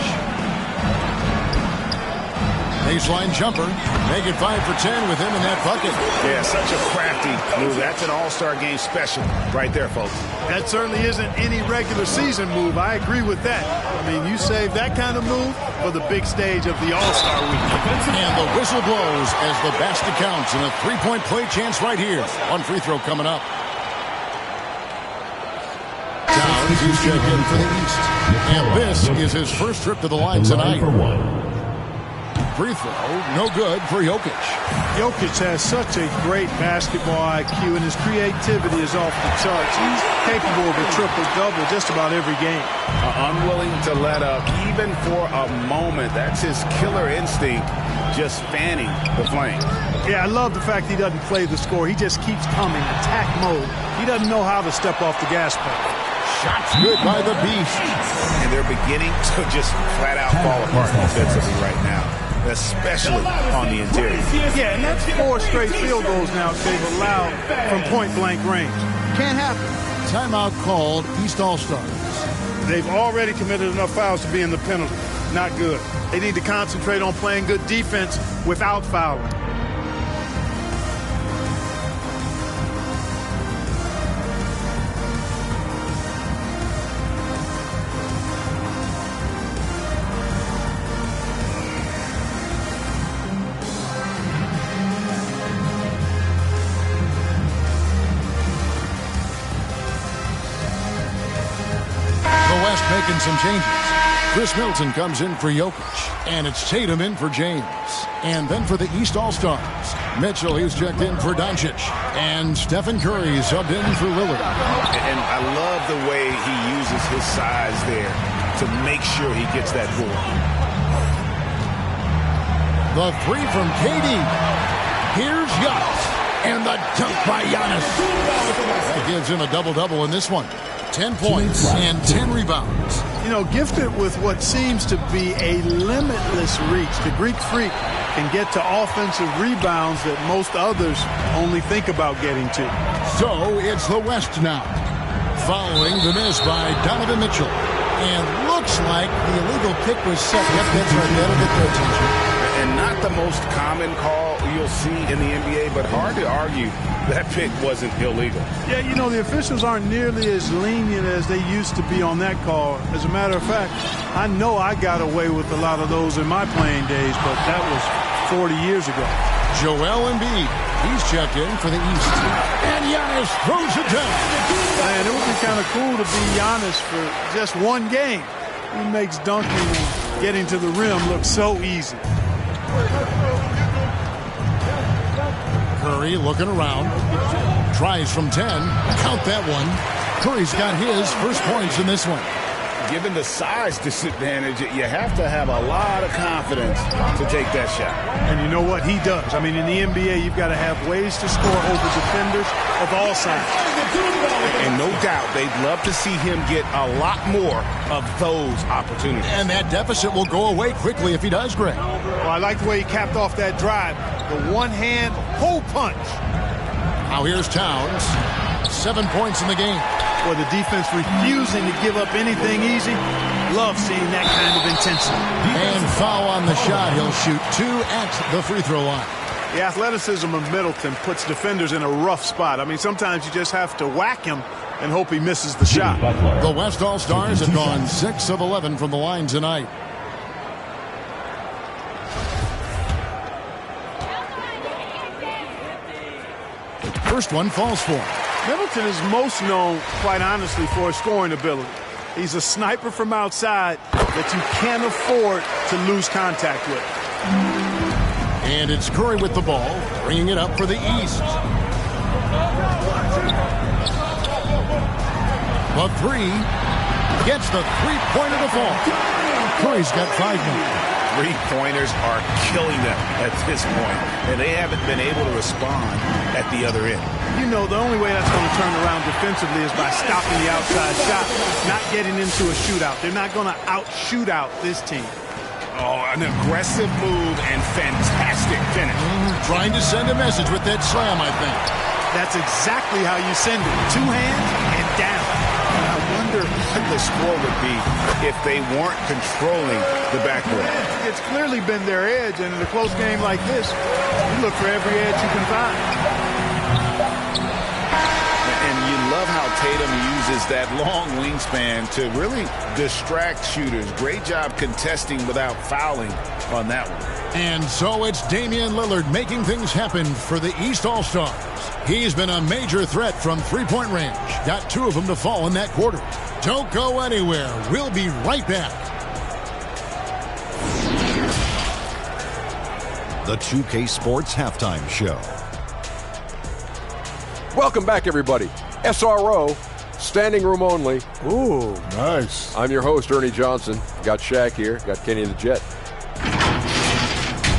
Baseline jumper. Make it 5 for 10 with him in that bucket. Yeah, such a crafty move. That's an all-star game special right there, folks. That certainly isn't any regular season move. I agree with that. I mean, you save that kind of move for the big stage of the All-Star weekend. And the whistle blows as the basket counts and a 3-point play chance right here. One free throw coming up. Towns is checked in for the East. And this is his first trip to the line tonight. Free throw, no good for Jokic. Jokic has such a great basketball IQ, and his creativity is off the charts. He's capable of a triple-double just about every game. Unwilling to let up, even for a moment. That's his killer instinct, just fanning the flame. Yeah, I love the fact he doesn't play the score. He just keeps coming, attack mode. He doesn't know how to step off the gas pedal. Shots good by the Beast. And they're beginning to just flat-out fall apart defensively right now, especially on the interior. Yeah, and that's 4 straight field goals now they've allowed from point-blank range. Can't happen. Timeout called, East All-Stars. They've already committed enough fouls to be in the penalty. Not good. They need to concentrate on playing good defense without fouling. Making some changes. Chris Middleton comes in for Jokic, and it's Tatum in for James. And then for the East All-Stars, Mitchell, he's checked in for Doncic, and Stephen Curry subbed in for Lillard. And I love the way he uses his size there to make sure he gets that board. The 3 from KD. Here's Giannis, and the dunk by Giannis. That gives him a double-double in this one. 10 points and 10 rebounds. You know, gifted with what seems to be a limitless reach, the Greek Freak can get to offensive rebounds that most others only think about getting to. So it's the West now, following the miss by Donovan Mitchell. And looks like the illegal kick was set. Yep, that's right. That'll get their attention. And not the most common call, you'll see in the NBA, but hard to argue that pick wasn't illegal. Yeah, you know, the officials aren't nearly as lenient as they used to be on that call. As a matter of fact, I know I got away with a lot of those in my playing days, but that was 40 years ago. Joel Embiid, he's checked in for the East. And Giannis throws it down. Man, it would be kind of cool to be Giannis for just one game. He makes dunking and getting to the rim look so easy. Curry looking around. Tries from 10. Count that one. Curry's got his first points in this one. Given the size disadvantage, you have to have a lot of confidence to take that shot. And you know what? He does. I mean, in the NBA, you've got to have ways to score over defenders of all sizes. And no doubt, they'd love to see him get a lot more of those opportunities. And that deficit will go away quickly if he does, Greg. Well, I like the way he capped off that drive. The one-hand hole punch. Now here's Towns. 7 points in the game. Or the defense refusing to give up anything easy. Love seeing that kind of intensity. And foul on the shot. He'll shoot 2 at the free throw line. The athleticism of Middleton puts defenders in a rough spot. I mean, sometimes you just have to whack him and hope he misses the shot. The West All-Stars have gone 6 of 11 from the line tonight. First one falls for him. Middleton is most known, quite honestly, for his scoring ability. He's a sniper from outside that you can't afford to lose contact with. And it's Curry with the ball, bringing it up for the East. The three gets the three-pointer to fall. Curry's got 5 now. Three-pointers are killing them at this point, and they haven't been able to respond at the other end. You know, the only way that's going to turn around defensively is by stopping the outside shot, not getting into a shootout. They're not going to out-shootout this team. Oh, an aggressive move and fantastic finish. Trying to send a message with that slam, I think. That's exactly how you send it. 2 hands and down. I wonder what the score would be if they weren't controlling the backcourt. It's clearly been their edge, and in a close game like this, you look for every edge you can find. And you love how Tatum uses that long wingspan to really distract shooters. Great job contesting without fouling on that one. And so it's Damian Lillard making things happen for the East All-Stars. He's been a major threat from three-point range. Got 2 of them to fall in that quarter. Don't go anywhere. We'll be right back. The 2K Sports Halftime Show. Welcome back, everybody. SRO, standing room only. Ooh, nice. I'm your host, Ernie Johnson. Got Shaq here. Got Kenny the Jet.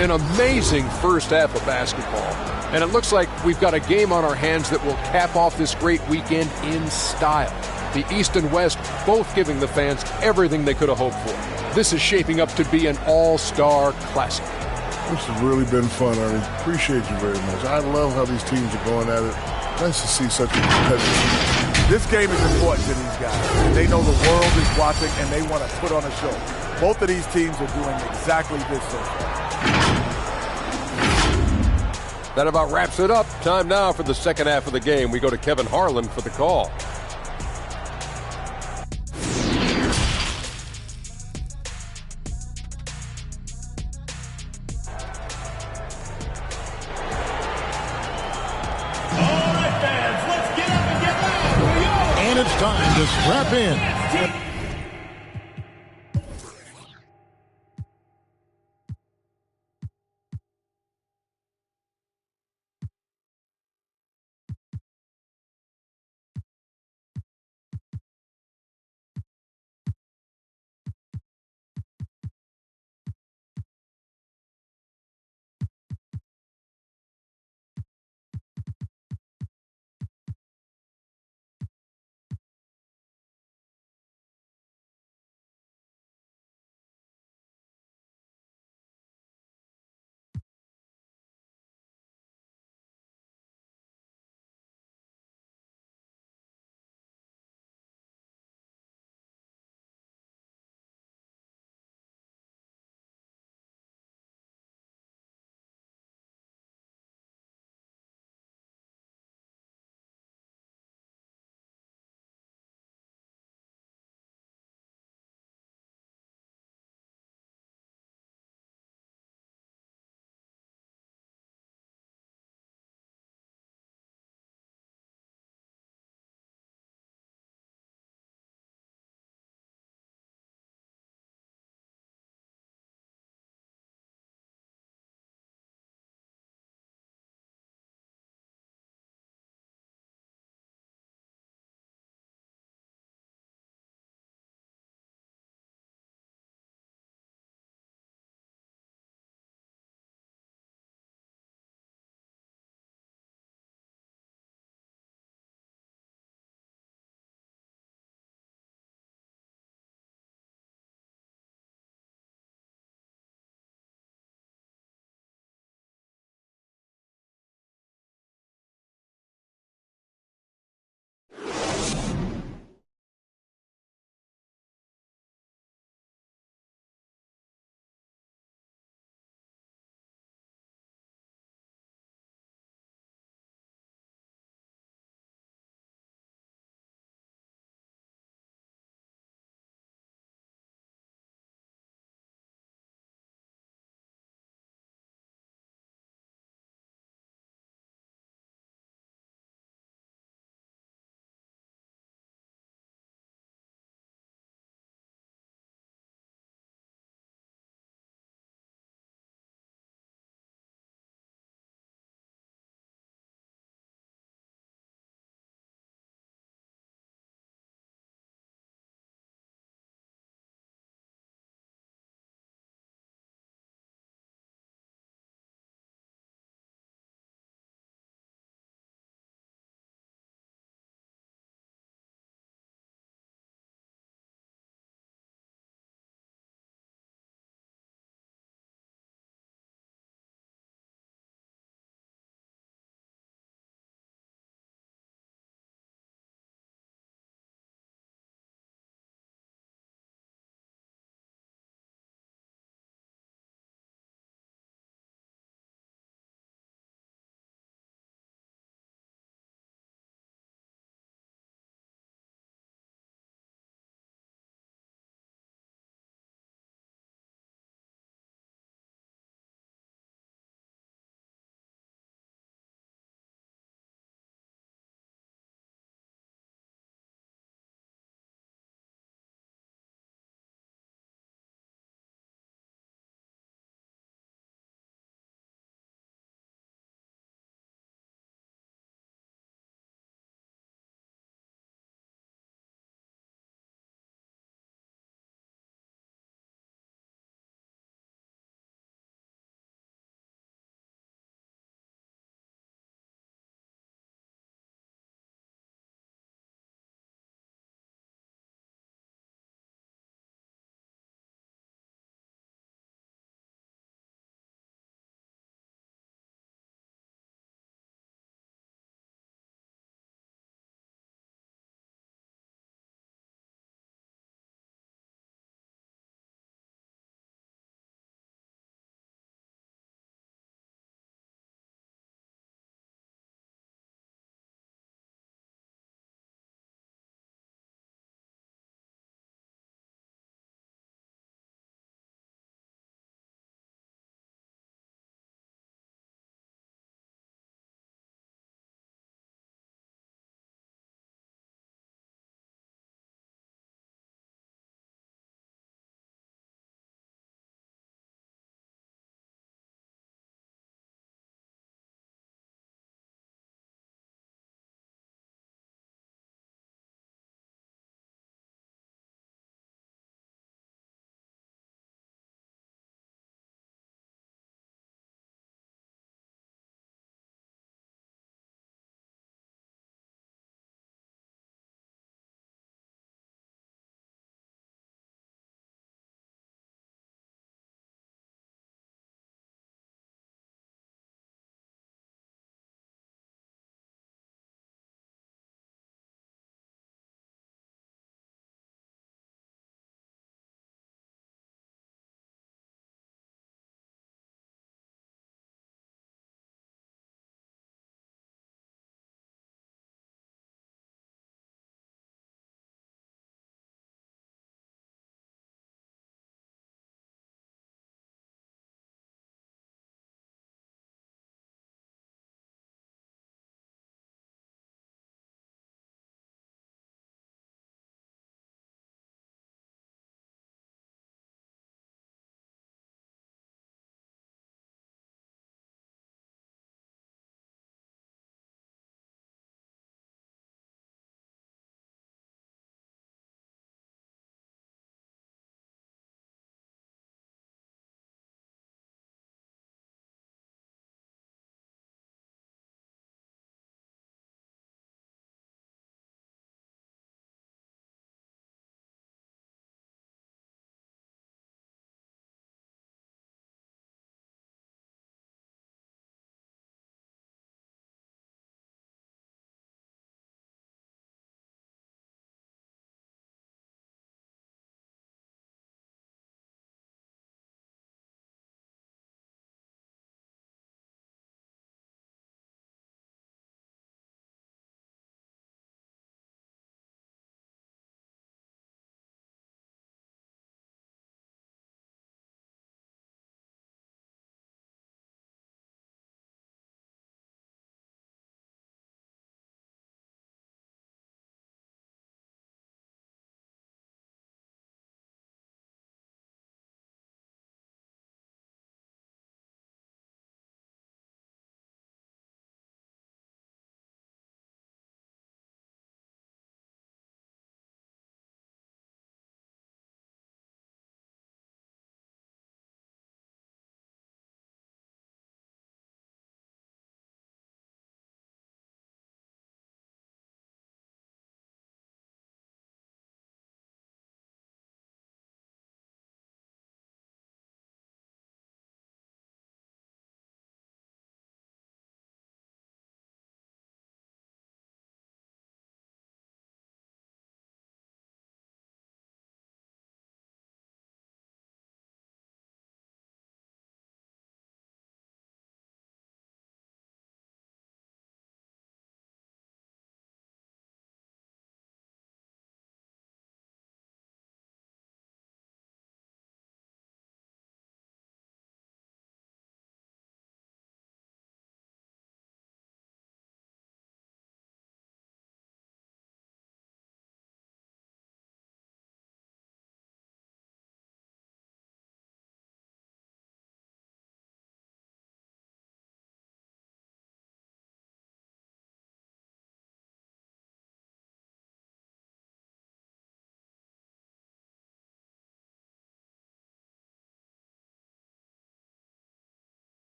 An amazing first half of basketball. And it looks like we've got a game on our hands that will cap off this great weekend in style. The East and West both giving the fans everything they could have hoped for. This is shaping up to be an all-star classic. This has really been fun, Ernie. Appreciate you very much. I love how these teams are going at it. Nice to see such a competitive. This game is important to these guys. They know the world is watching, and they want to put on a show. Both of these teams are doing exactly this so far. That about wraps it up. Time now for the second half of the game. We go to Kevin Harlan for the call. And it's time to strap in.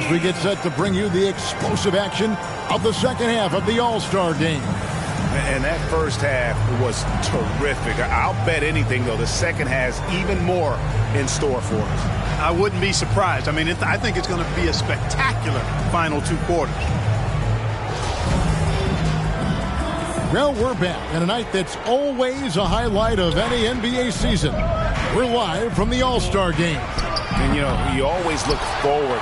as we get set to bring you the explosive action of the second half of the All-Star game. And that first half was terrific. I'll bet anything, though, the second has even more in store for us. I wouldn't be surprised. I mean, I think it's going to be a spectacular final 2 quarters. Well, we're back in a night that's always a highlight of any NBA season. We're live from the All-Star game. And, you know, you always look forward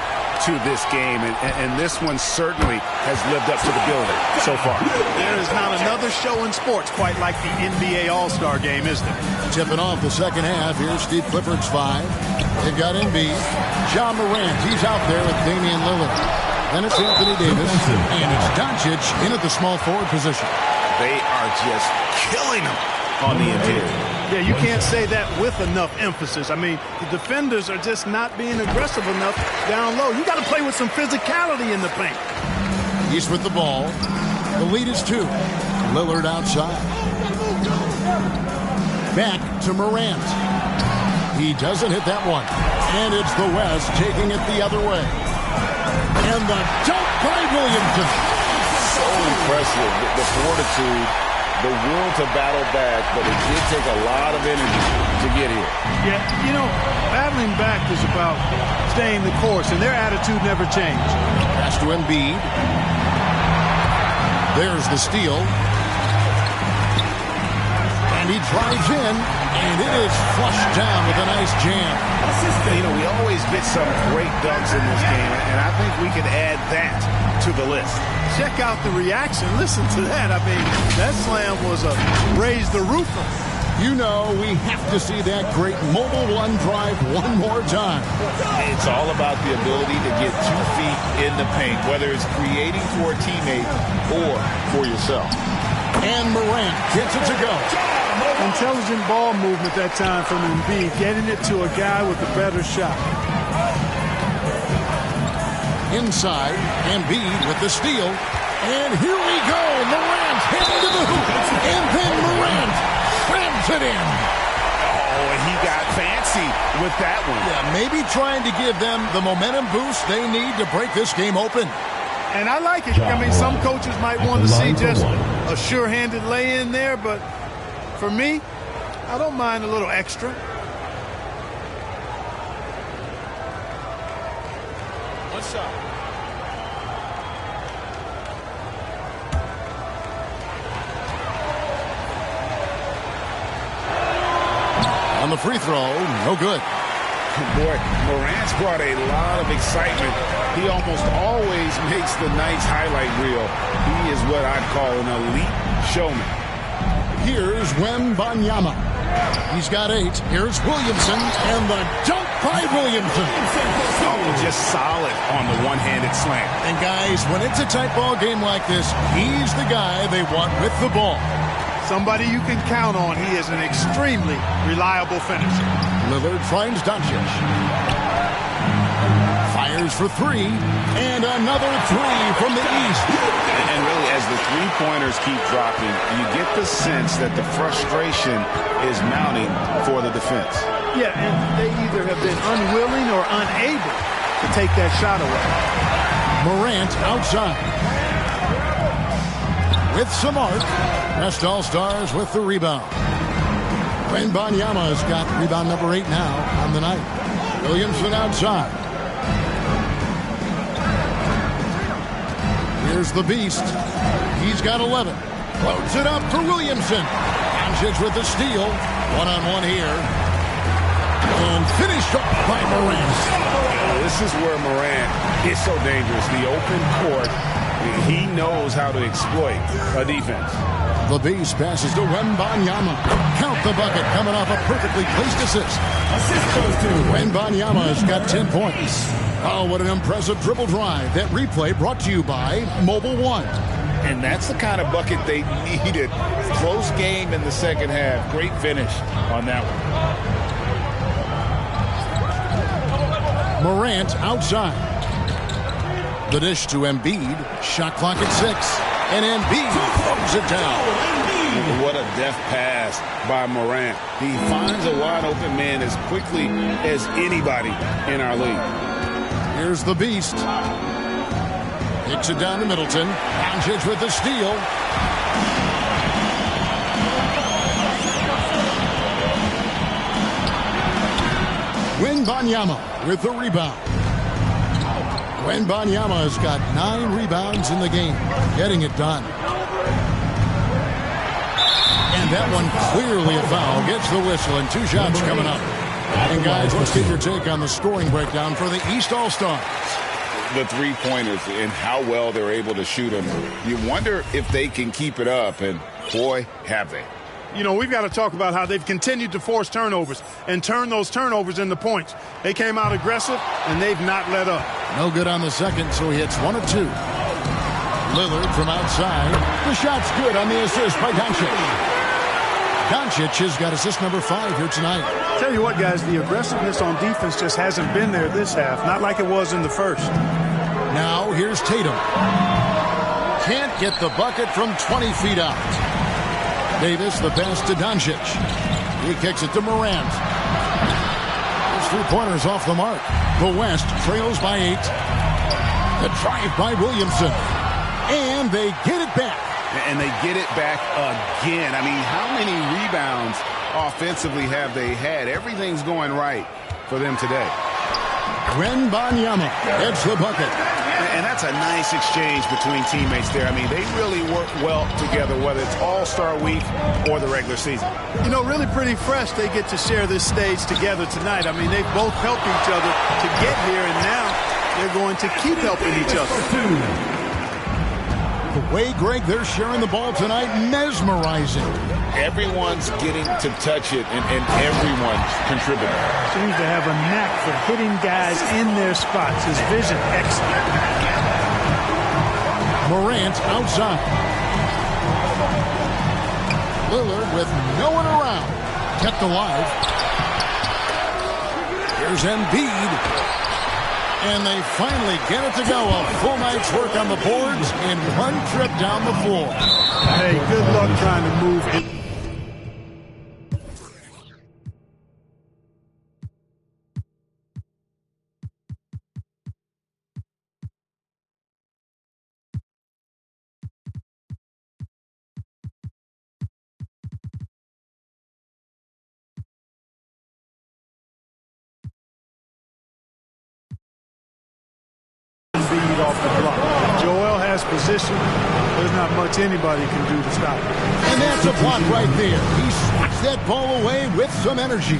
to this game, and this one certainly has lived up to the billing so far. There is not another show in sports quite like the NBA All-Star game, is there? Tipping off the second half, here's Steve Clifford's 5. They've got Embiid. John Morant, he's out there with Damian Lillard. Then it's Anthony Davis, and it's Doncic in at the small forward position. They are just killing them on the interior. Yeah, you can't say that with enough emphasis. I mean, the defenders are just not being aggressive enough down low. You got to play with some physicality in the paint. He's with the ball. The lead is 2. Lillard outside. Back to Morant. He doesn't hit that one. And it's the West taking it the other way. And the dunk by Williamson. So impressive, the fortitude, the will to battle back, but it did take a lot of energy to get here. Yeah, you know, battling back is about staying the course, and their attitude never changed. Pass to Embiid. There's the steal. And he drives in, and it is flushed down with a nice jam. You know, we always get some great dunks in this game, and I think we can add that to the list. Check out the reaction. Listen to that. I mean, that slam was a raise the roof. You know, we have to see that great Mobile One drive one more time. It's all about the ability to get 2 feet in the paint, whether it's creating for a teammate or for yourself. And Morant gets it to go. Intelligent ball movement that time from Embiid, getting it to a guy with a better shot. Inside, Embiid with the steal. And here we go. Morant heading to the hoop. And then Morant slams it in. Oh, and he got fancy with that one. Yeah, maybe trying to give them the momentum boost they need to break this game open. And I like it. I mean, some coaches might want to see just a sure-handed lay-in there, but for me, I don't mind a little extra. What's up? On the free throw, no good. Boy, Morant's brought a lot of excitement. He almost always makes the night's highlight reel. He is what I'd call an elite showman. Here's Wembanyama. He's got 8. Here's Williamson, and the dunk by Williamson. Oh, just solid on the one-handed slam. And guys, when it's a tight ball game like this, he's the guy they want with the ball. Somebody you can count on. He is an extremely reliable finisher. Lillard finds Doncic. Fires for 3, and another 3 from the east. And really, as the three-pointers keep dropping, you get the sense that the frustration is mounting for the defense. Yeah, and they either have been unwilling or unable to take that shot away. Morant outside. With some arc. Rest All-Stars with the rebound. Wembanyama's got rebound number 8 now on the night. Williamson outside. Here's the beast. He's got 11. Loads it up for Williamson. Doncic with the steal. One-on-one here. And finished off by Morant. This is where Morant is so dangerous. The open court, he knows how to exploit a defense. The beast passes to Wembanyama. Count the bucket coming off a perfectly placed assist. Assist goes to Wembanyama's got 10 points. Oh, what an impressive dribble drive. That replay brought to you by Mobile One. And that's the kind of bucket they needed. Close game in the second half. Great finish on that one. Morant outside. The dish to Embiid. Shot clock at 6. And Embiid throws it down. What a deft pass by Morant. He finds a wide open man as quickly as anybody in our league. Here's the Beast. Kicks it down to Middleton. Doncic with the steal. Wembanyama with the rebound. Wembanyama has got 9 rebounds in the game, getting it done. And that one clearly a foul. Gets the whistle, and 2 shots coming up. And guys, let's get your take on the scoring breakdown for the East All-Stars. The three-pointers and how well they're able to shoot them. You wonder if they can keep it up, and boy, have they. You know, we've got to talk about how they've continued to force turnovers and turn those turnovers into points. They came out aggressive, and they've not let up. No good on the second, so he hits 1 of 2. Lillard from outside. The shot's good on the assist by Doncic. Doncic has got assist number 5 here tonight. Tell you what, guys, the aggressiveness on defense just hasn't been there this half, not like it was in the first. Now here's Tatum. Can't get the bucket from 20 feet out. Davis, the pass to Doncic. He kicks it to Morant. His 3-pointers off the mark. The West trails by 8. The drive by Williamson. And they get it back. And they get it back again. I mean, how many rebounds offensively have they had? Everything's going right for them today. Wembanyama gets the bucket. And that's a nice exchange between teammates there. I mean, they really work well together, whether it's All-Star Week or the regular season. You know, really pretty fresh they get to share this stage together tonight. I mean, they've both helped each other to get here, and now they're going to keep helping each other. The way, Greg, they're sharing the ball tonight, mesmerizing. Everyone's getting to touch it, and everyone's contributing. Seems to have a knack for hitting guys in their spots. His vision, excellent. Morant outside. Lillard with no one around. Kept alive. Here's Embiid. And they finally get it to go. A full night's work on the boards in 1 trip down the floor. Hey, good luck trying to move it. Off the block. Joel has position. There's not much anybody can do to stop him. And that's a block right there. He swats that ball away with some energy.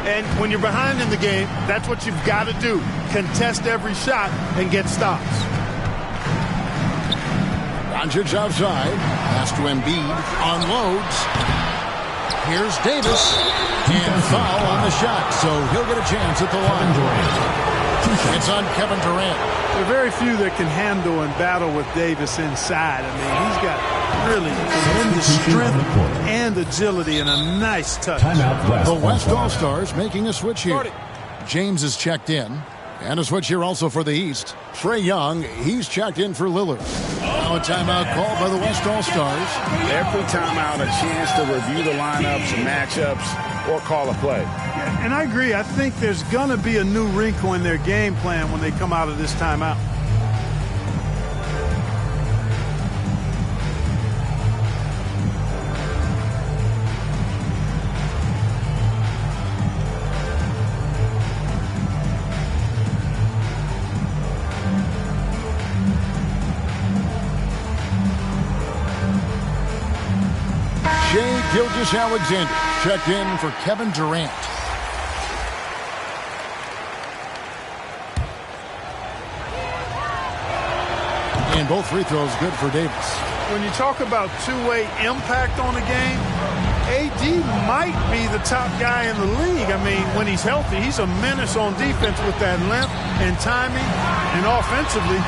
And when you're behind in the game, that's what you've got to do. Contest every shot and get stops. Doncic outside. Pass to Embiid. Unloads. Here's Davis. And foul on the shot, so he'll get a chance at the line. It's on Kevin Durant. There are very few that can handle and battle with Davis inside. I mean, he's got really tremendous strength and agility and a nice touch. The West All-Stars making a switch here. James is checked in. And a switch here also for the East. Trae Young, he's checked in for Lillard. Now a timeout called by the West All-Stars. Every timeout a chance to review the lineups, matchups, or call a play. Yeah, and I agree. I think there's going to be a new wrinkle in their game plan when they come out of this timeout. Gilgeous-Alexander checked in for Kevin Durant. And both free throws good for Davis. When you talk about two-way impact on the game, AD might be the top guy in the league. I mean, when he's healthy, he's a menace on defense with that length and timing. And offensively,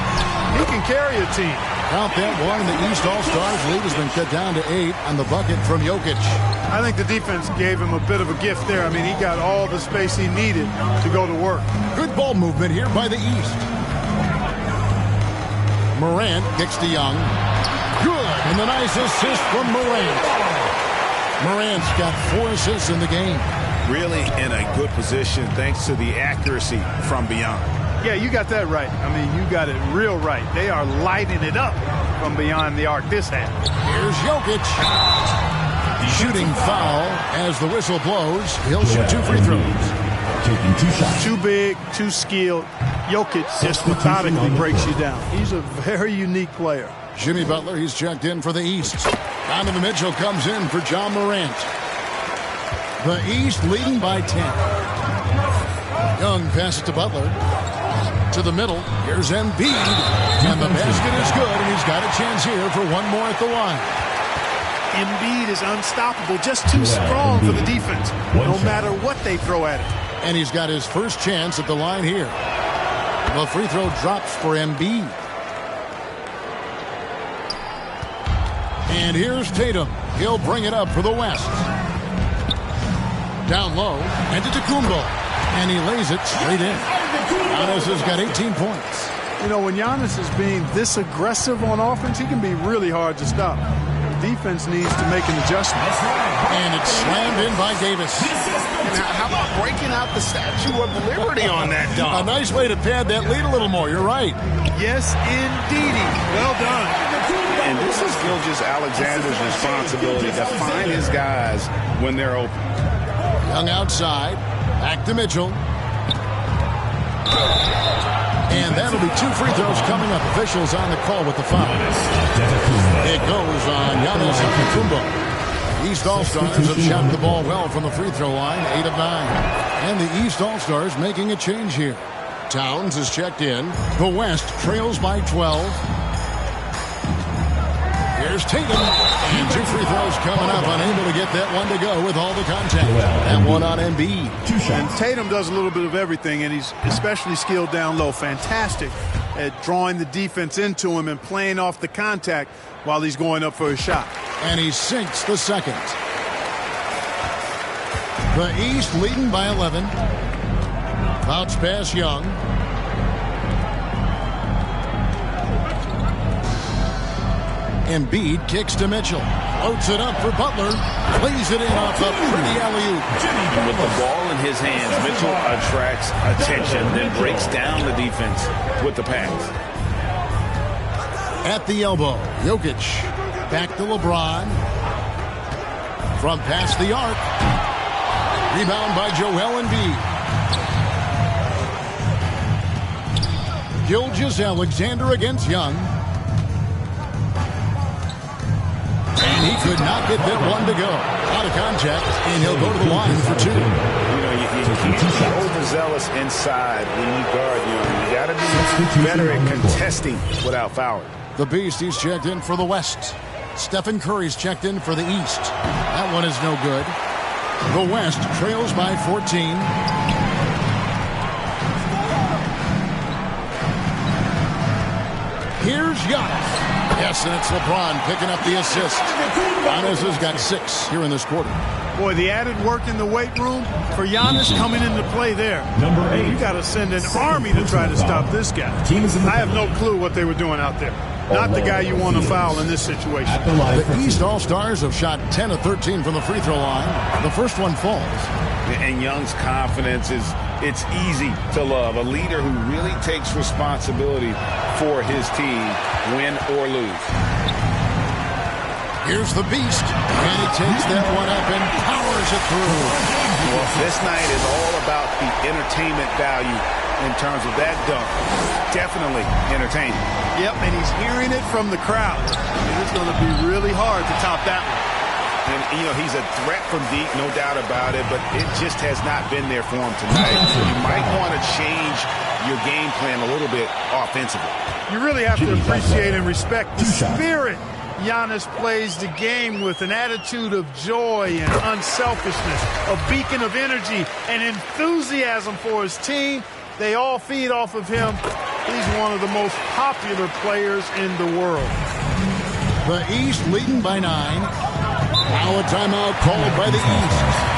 he can carry a team. Count that one, and the East All-Stars lead has been cut down to 8 on the bucket from Jokic. I think the defense gave him a bit of a gift there. I mean, he got all the space he needed to go to work. Good ball movement here by the East. Morant kicks to Young. Good, and the nice assist from Morant. Morant's got 4 assists in the game. Really in a good position thanks to the accuracy from beyond. Yeah, you got that right. I mean, you got it real right. They are lighting it up from beyond the arc this half. Here's Jokic. Shooting foul as the whistle blows. He'll shoot 2 free throws. Taking 2 shots. Too big, too skilled. Jokic just methodically breaks you down. He's a very unique player. Jimmy Butler, he's checked in for the East. Donovan Mitchell comes in for John Morant. The East leading by 10. Young passes to Butler. To the middle. Here's Embiid. And the basket is good, and he's got a chance here for one more at the line. Embiid is unstoppable, just too strong for the defense, no matter what they throw at him. And he's got his first chance at the line here. The free throw drops for Embiid. And here's Tatum. He'll bring it up for the West. Down low, and to Tacumbo. And he lays it straight in. Giannis has got 18 points. You know, when Giannis is being this aggressive on offense, he can be really hard to stop. The defense needs to make an adjustment. And it's slammed in by Davis. How about breaking out the Statue of Liberty on that dunk? A nice way to pad that lead a little more. You're right. Yes, indeedy. Well done. And this is Gilgeous-Alexander's responsibility to find his guys when they're open. Young outside. Back to Mitchell. And that'll be 2 free throws coming up. Officials on the call with the foul. It goes on Giannis Antetokounmpo. East All-Stars have shot the ball well from the free throw line, 8 of 9. And the East All-Stars making a change here. Towns is checked in. The West trails by 12. Here's Tatum. And 2 free throws coming up. Unable to get that one to go with all the contact. That one on Embiid. And Tatum does a little bit of everything, and he's especially skilled down low. Fantastic at drawing the defense into him and playing off the contact while he's going up for a shot. And he sinks the second. The East leading by 11. Bounce pass Young. Embiid kicks to Mitchell. Floats it up for Butler. Plays it in off a pretty alley-oop. With the ball in his hands, Mitchell attracts attention, then breaks down the defense with the pass. At the elbow, Jokic. Back to LeBron. From past the arc. Rebound by Joel Embiid. Gilgeous-Alexander against Young. And he could not get that one to go. Out of contact, and he'll go to the line for 2. You know, you can't be overzealous inside when you guard Young. You got to be better at contesting without fouling. The Beast, he's checked in for the West. Stephen Curry's checked in for the East. That one is no good. The West trails by 14. Here's Giannis. Yes, and it's LeBron picking up the assist. Giannis has got 6 here in this quarter. Boy, the added work in the weight room for Giannis coming into play there. Number 8. You got to send an army to try to stop this guy. I have no clue what they were doing out there. Not the guy you want to foul in this situation. The East All-Stars have shot 10 of 13 from the free throw line. The first one falls. And Young's confidence it's easy to love. A leader who really takes responsibility for his team, win or lose. Here's the Beast, and he takes that one up and powers it through. Well, this night is all about the entertainment value in terms of that dunk. Definitely entertaining. Yep, and he's hearing it from the crowd. And it's going to be really hard to top that one. And, you know, he's a threat from deep, no doubt about it, but it just has not been there for him tonight. You might want to change your game plan a little bit offensively. You really have to appreciate and respect the spirit Giannis plays the game with, an attitude of joy and unselfishness, a beacon of energy and enthusiasm for his team. They all feed off of him. He's one of the most popular players in the world. The East leading by 9. Now a timeout called by the East.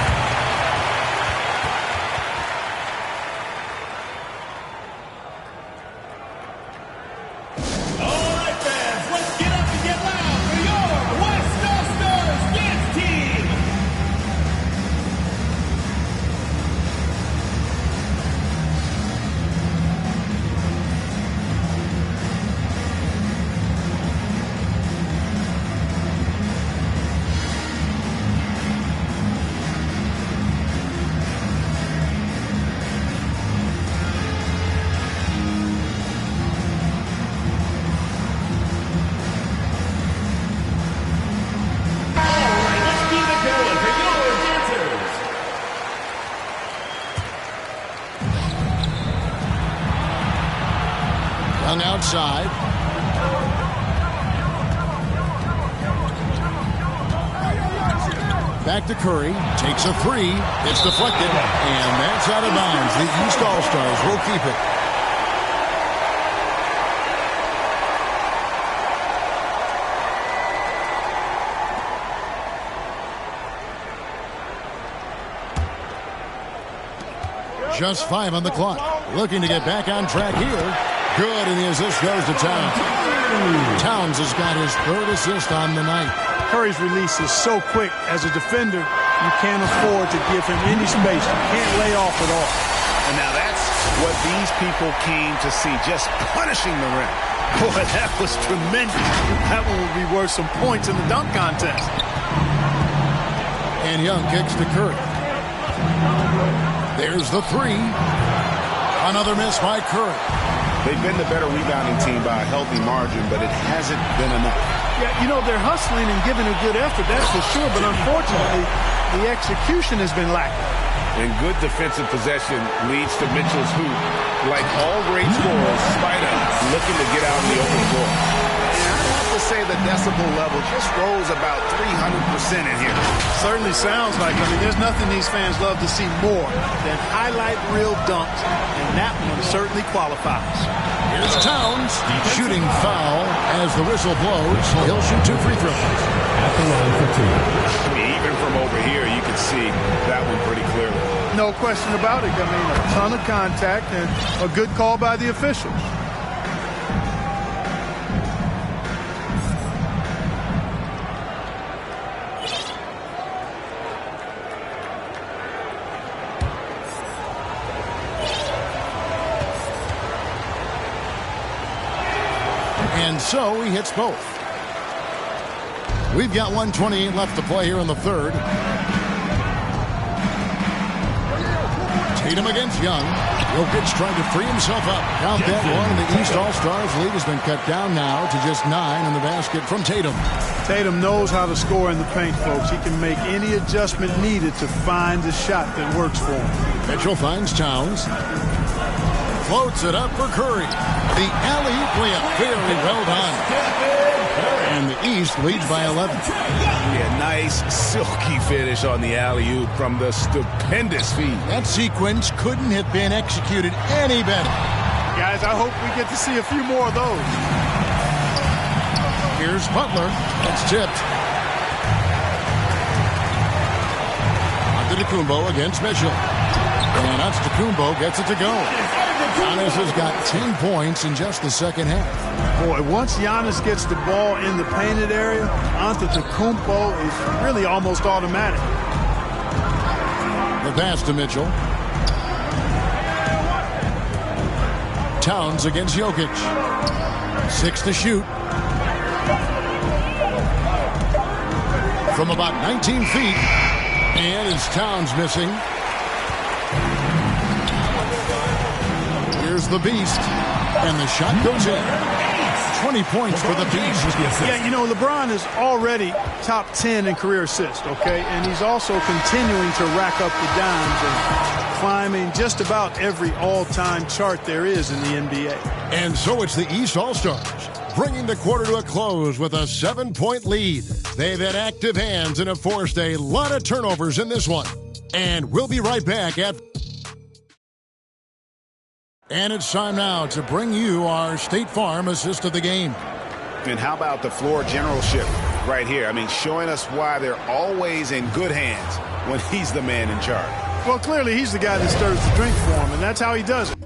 Young outside. Back to Curry. Takes a three. It's deflected. And that's out of bounds. The East All-Stars will keep it. Just 5 on the clock. Looking to get back on track here. Good, and the assist goes to Towns. Towns has got his 3rd assist on the night. Curry's release is so quick. As a defender, you can't afford to give him any space. You can't lay off at all. And now that's what these people came to see, just punishing the rim. Boy, that was tremendous. That one will be worth some points in the dunk contest. And Young kicks to Curry. There's the three. Another miss by Curry. They've been the better rebounding team by a healthy margin, but it hasn't been enough. Yeah, you know, they're hustling and giving a good effort, that's for sure, but unfortunately, the execution has been lacking. And good defensive possession leads to Mitchell's hoop. Like all great scorers, Spider looking to get out in the open floor. And I'd have to say the decibel level just rose about 300% in here. Certainly sounds like, I mean, there's nothing these fans love to see more than highlight reel dunks, and that one certainly qualifies. Here's Towns shooting foul as the whistle blows. He'll shoot 2 free throws. At the line for 2. I mean, even from over here, you can see that one pretty clearly. No question about it. I mean, a ton of contact and a good call by the officials. And so he hits both. We've got 1:28 left to play here in the 3rd. Tatum against Young. Jokic trying to free himself up. Count that one, and the East All-Stars lead has been cut down now to just 9 in the basket from Tatum. Tatum knows how to score in the paint, folks. He can make any adjustment needed to find the shot that works for him. Mitchell finds Towns. Floats it up for Curry. The alley-oop layup. Very well done. And the East leads by 11. Yeah, nice silky finish on the alley-oop from the stupendous feed. That sequence couldn't have been executed any better. Guys, I hope we get to see a few more of those. Here's Butler. It's tipped. Antetokounmpo against Mitchell. And Antetokounmpo gets it to go. Giannis has got 10 points in just the second half. Boy, once Giannis gets the ball in the painted area, Antetokounmpo is really almost automatic. The pass to Mitchell. Towns against Jokic. 6 to shoot. From about 19 feet. And it's Towns missing. Here's the Beast. And the shot goes in. 20 points for the Beast. Yeah, you know, LeBron is already top 10 in career assists, okay? And he's also continuing to rack up the dimes and climbing just about every all-time chart there is in the NBA. And so it's the East All-Stars, bringing the quarter to a close with a 7-point lead. They've had active hands and have forced a lot of turnovers in this one. And we'll be right back at... And it's time now to bring you our State Farm assist of the game. And how about the floor generalship right here? I mean, showing us why they're always in good hands when he's the man in charge. Well, clearly he's the guy that stirs the drink for him, and that's how he does it.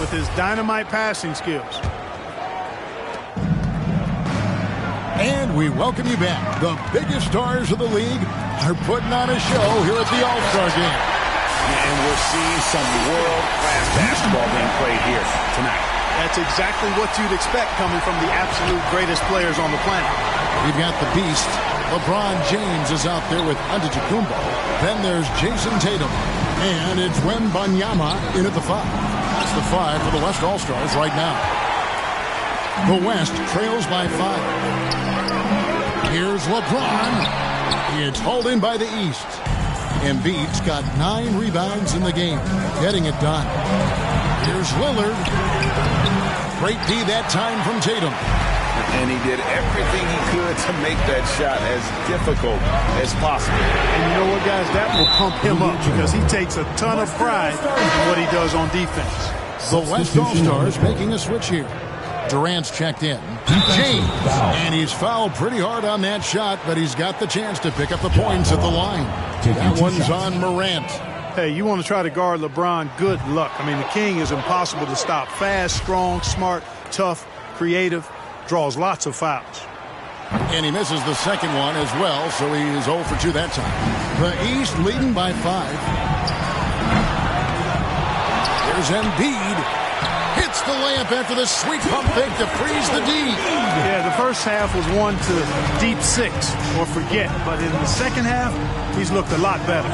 with his dynamite passing skills. And we welcome you back. The biggest stars of the league are putting on a show here at the All-Star Game. And we're seeing some world-class basketball being played here tonight. That's exactly what you'd expect coming from the absolute greatest players on the planet. We've got the beast. LeBron James is out there with Antetokounmpo. Then there's Jason Tatum. And it's Wembanyama in at the 5. That's the 5 for the West All-Stars right now. The West trails by 5. Here's LeBron. It's hauled in by the East. Embiid's got 9 rebounds in the game, getting it done. Here's Lillard. Great D that time from Tatum. And he did everything he could to make that shot as difficult as possible. And you know what, guys? That will pump him up because he takes a ton of pride in what he does on defense. The West All-Stars making a switch here. Durant's checked in. James. And he's fouled pretty hard on that shot, but he's got the chance to pick up the points at the line. That one's on Morant. Hey, you want to try to guard LeBron, good luck. I mean, the king is impossible to stop. Fast, strong, smart, tough, creative, draws lots of fouls. And he misses the second one as well, so he is 0 for 2 that time. The East leading by 5. Here's Embiid. Hits the layup after the sweet pump fake to freeze the D. Yeah, the first half was 1 to deep 6 or forget. But in the second half, he's looked a lot better.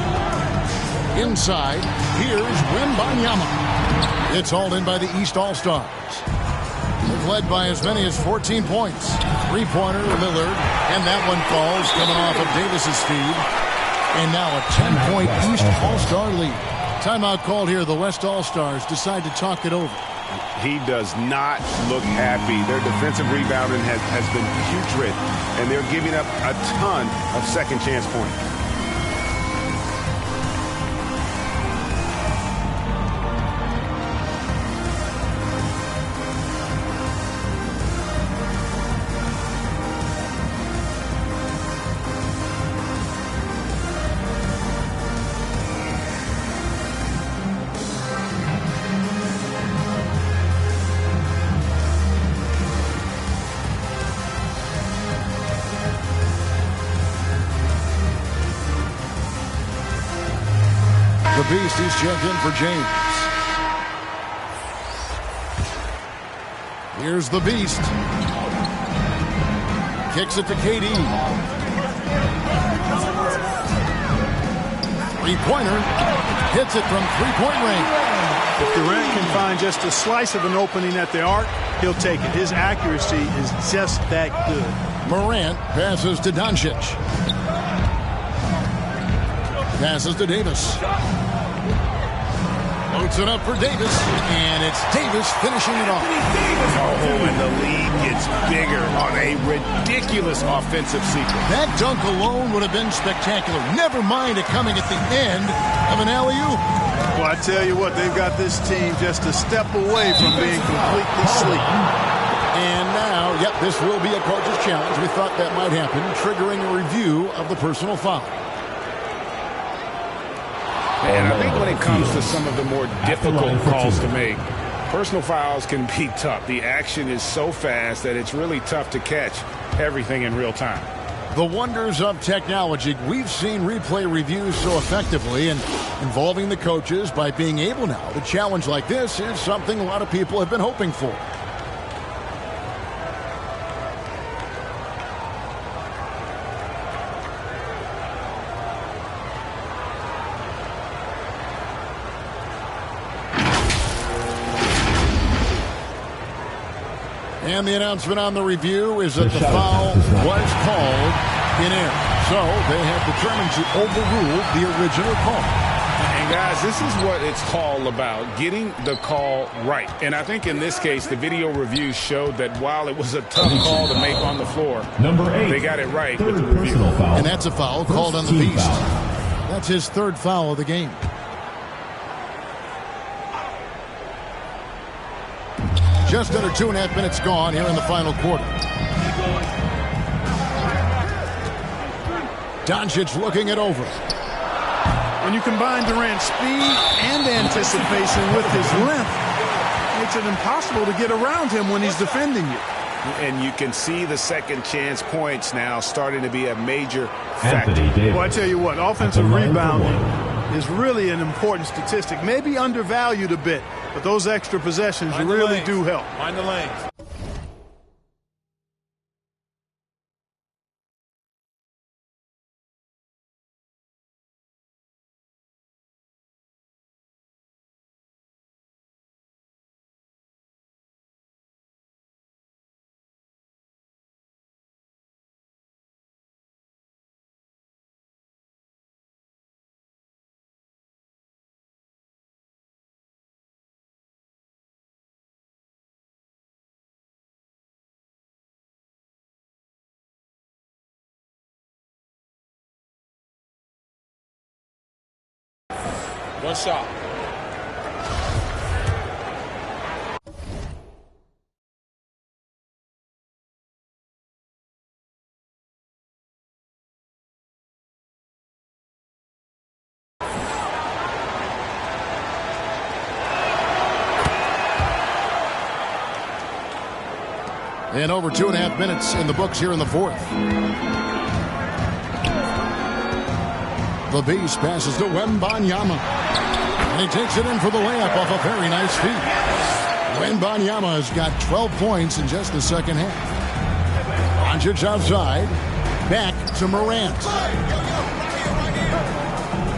Inside, here's Wembanyama. It's hauled in by the East All-Stars. They've led by as many as 14 points. 3-pointer, Lillard, and that one falls coming off of Davis's feed. And now a 10-point East All-Star lead. Timeout called here. The West All-Stars decide to talk it over. He does not look happy. Their defensive rebounding has been putrid, and they're giving up a ton of second chance points. The Beast, he's checked in for James. Here's the Beast. Kicks it to KD. Three-pointer. Hits it from three-point range. If Durant can find just a slice of an opening at the arc, he'll take it. His accuracy is just that good. Morant passes to Doncic. Passes to Davis. Loads it up for Davis, and it's Davis finishing it off. Oh, and the lead gets bigger on a ridiculous offensive sequence. That dunk alone would have been spectacular. Never mind it coming at the end of an alley-oop. Well, I tell you what, they've got this team just a step away from being completely asleep. And now, yep, this will be a coach's challenge. We thought that might happen, triggering a review of the personal foul. And I think when it comes to some of the more difficult calls to make, personal fouls can be tough. The action is so fast that it's really tough to catch everything in real time. The wonders of technology. We've seen replay reviews so effectively, and involving the coaches by being able now to challenge like this is something a lot of people have been hoping for. And the announcement on the review is that the foul was called in air. So they have determined to overrule the original call. And guys, this is what it's all about, getting the call right. And I think in this case, the video review showed that while it was a tough call to make on the floor, they got it right with the review. And that's a foul called on the Beast. That's his third foul of the game. Just under 2.5 minutes gone here in the final quarter. Doncic looking it over. When you combine Durant's speed and anticipation with his length, makes it impossible to get around him when he's defending you. And you can see the second chance points now starting to be a major factor. Well, I tell you what, offensive rebounding is really an important statistic. Maybe undervalued a bit, but those extra possessions really do help. Mind the lanes. One shot. And over 2.5 minutes in the books here in the fourth. The base passes to Wembanyama. And he takes it in for the layup off a very nice feed. Wembanyama has got 12 points in just the second half. Doncic outside. Back to Morant.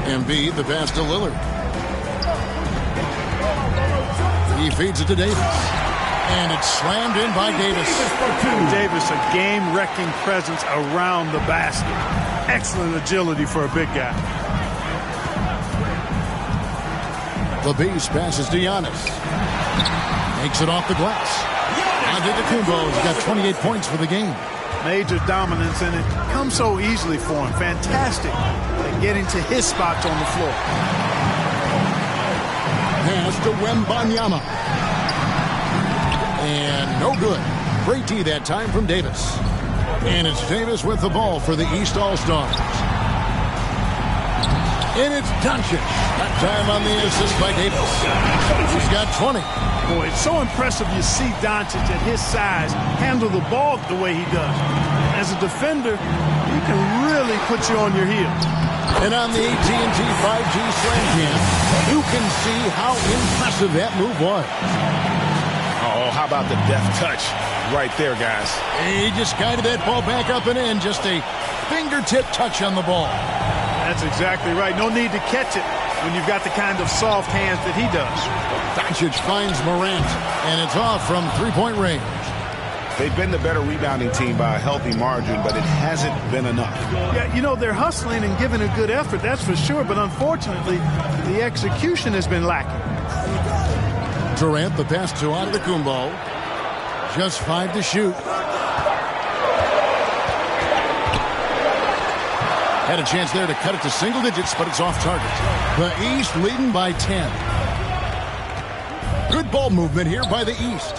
Embiid, the pass to Lillard. He feeds it to Davis. And it's slammed in by Davis. Davis, a game-wrecking presence around the basket. Excellent agility for a big guy. The base passes to Giannis. Makes it off the glass. Antetokounmpo's got 28 points for the game. Major dominance, and it comes so easily for him. Fantastic at getting to his spots on the floor. Pass to Wembanyama. And no good. Great D that time from Davis. And it's Davis with the ball for the East All-Stars. And it's Doncic. That time on the assist by Davis. He's got 20. Boy, it's so impressive you see Doncic at his size handle the ball the way he does. As a defender, he can really put you on your heels. And on the AT&T 5G Slam Cam, you can see how impressive that move was. Oh, how about the deft touch right there, guys? He just guided that ball back up and in. Just a fingertip touch on the ball. That's exactly right. No need to catch it when you've got the kind of soft hands that he does. Doncic finds Morant, and it's off from three-point range. They've been the better rebounding team by a healthy margin, but it hasn't been enough. Yeah, you know, they're hustling and giving a good effort, that's for sure, but unfortunately, the execution has been lacking. Durant, the pass to Antetokounmpo. Just 5 to shoot. Had a chance there to cut it to single digits, but it's off target. The East leading by 10. Good ball movement here by the East.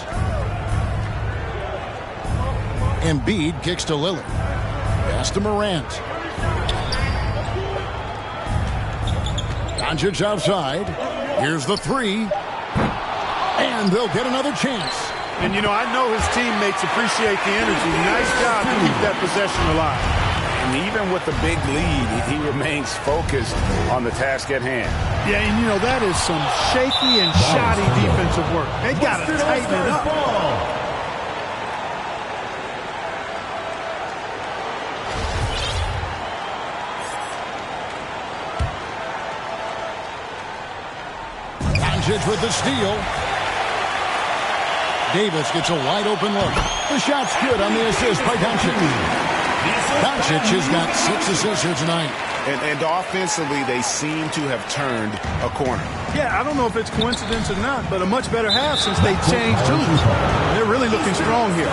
Embiid kicks to Lillard. Pass to Morant. Doncic outside. Here's the three. And they'll get another chance. And, you know, I know his teammates appreciate the energy. Nice job to keep that possession alive. And even with the big lead, he remains focused on the task at hand. Yeah, and, you know, that is some shaky and shoddy defensive work. They got to tighten it up. Doncic with the steal. Davis gets a wide-open look. The shot's good on the assist by Doncic. Doncic has got 6 assists here tonight. And offensively, they seem to have turned a corner. Yeah, I don't know if it's coincidence or not, but a much better half since they changed too. They're really looking strong here.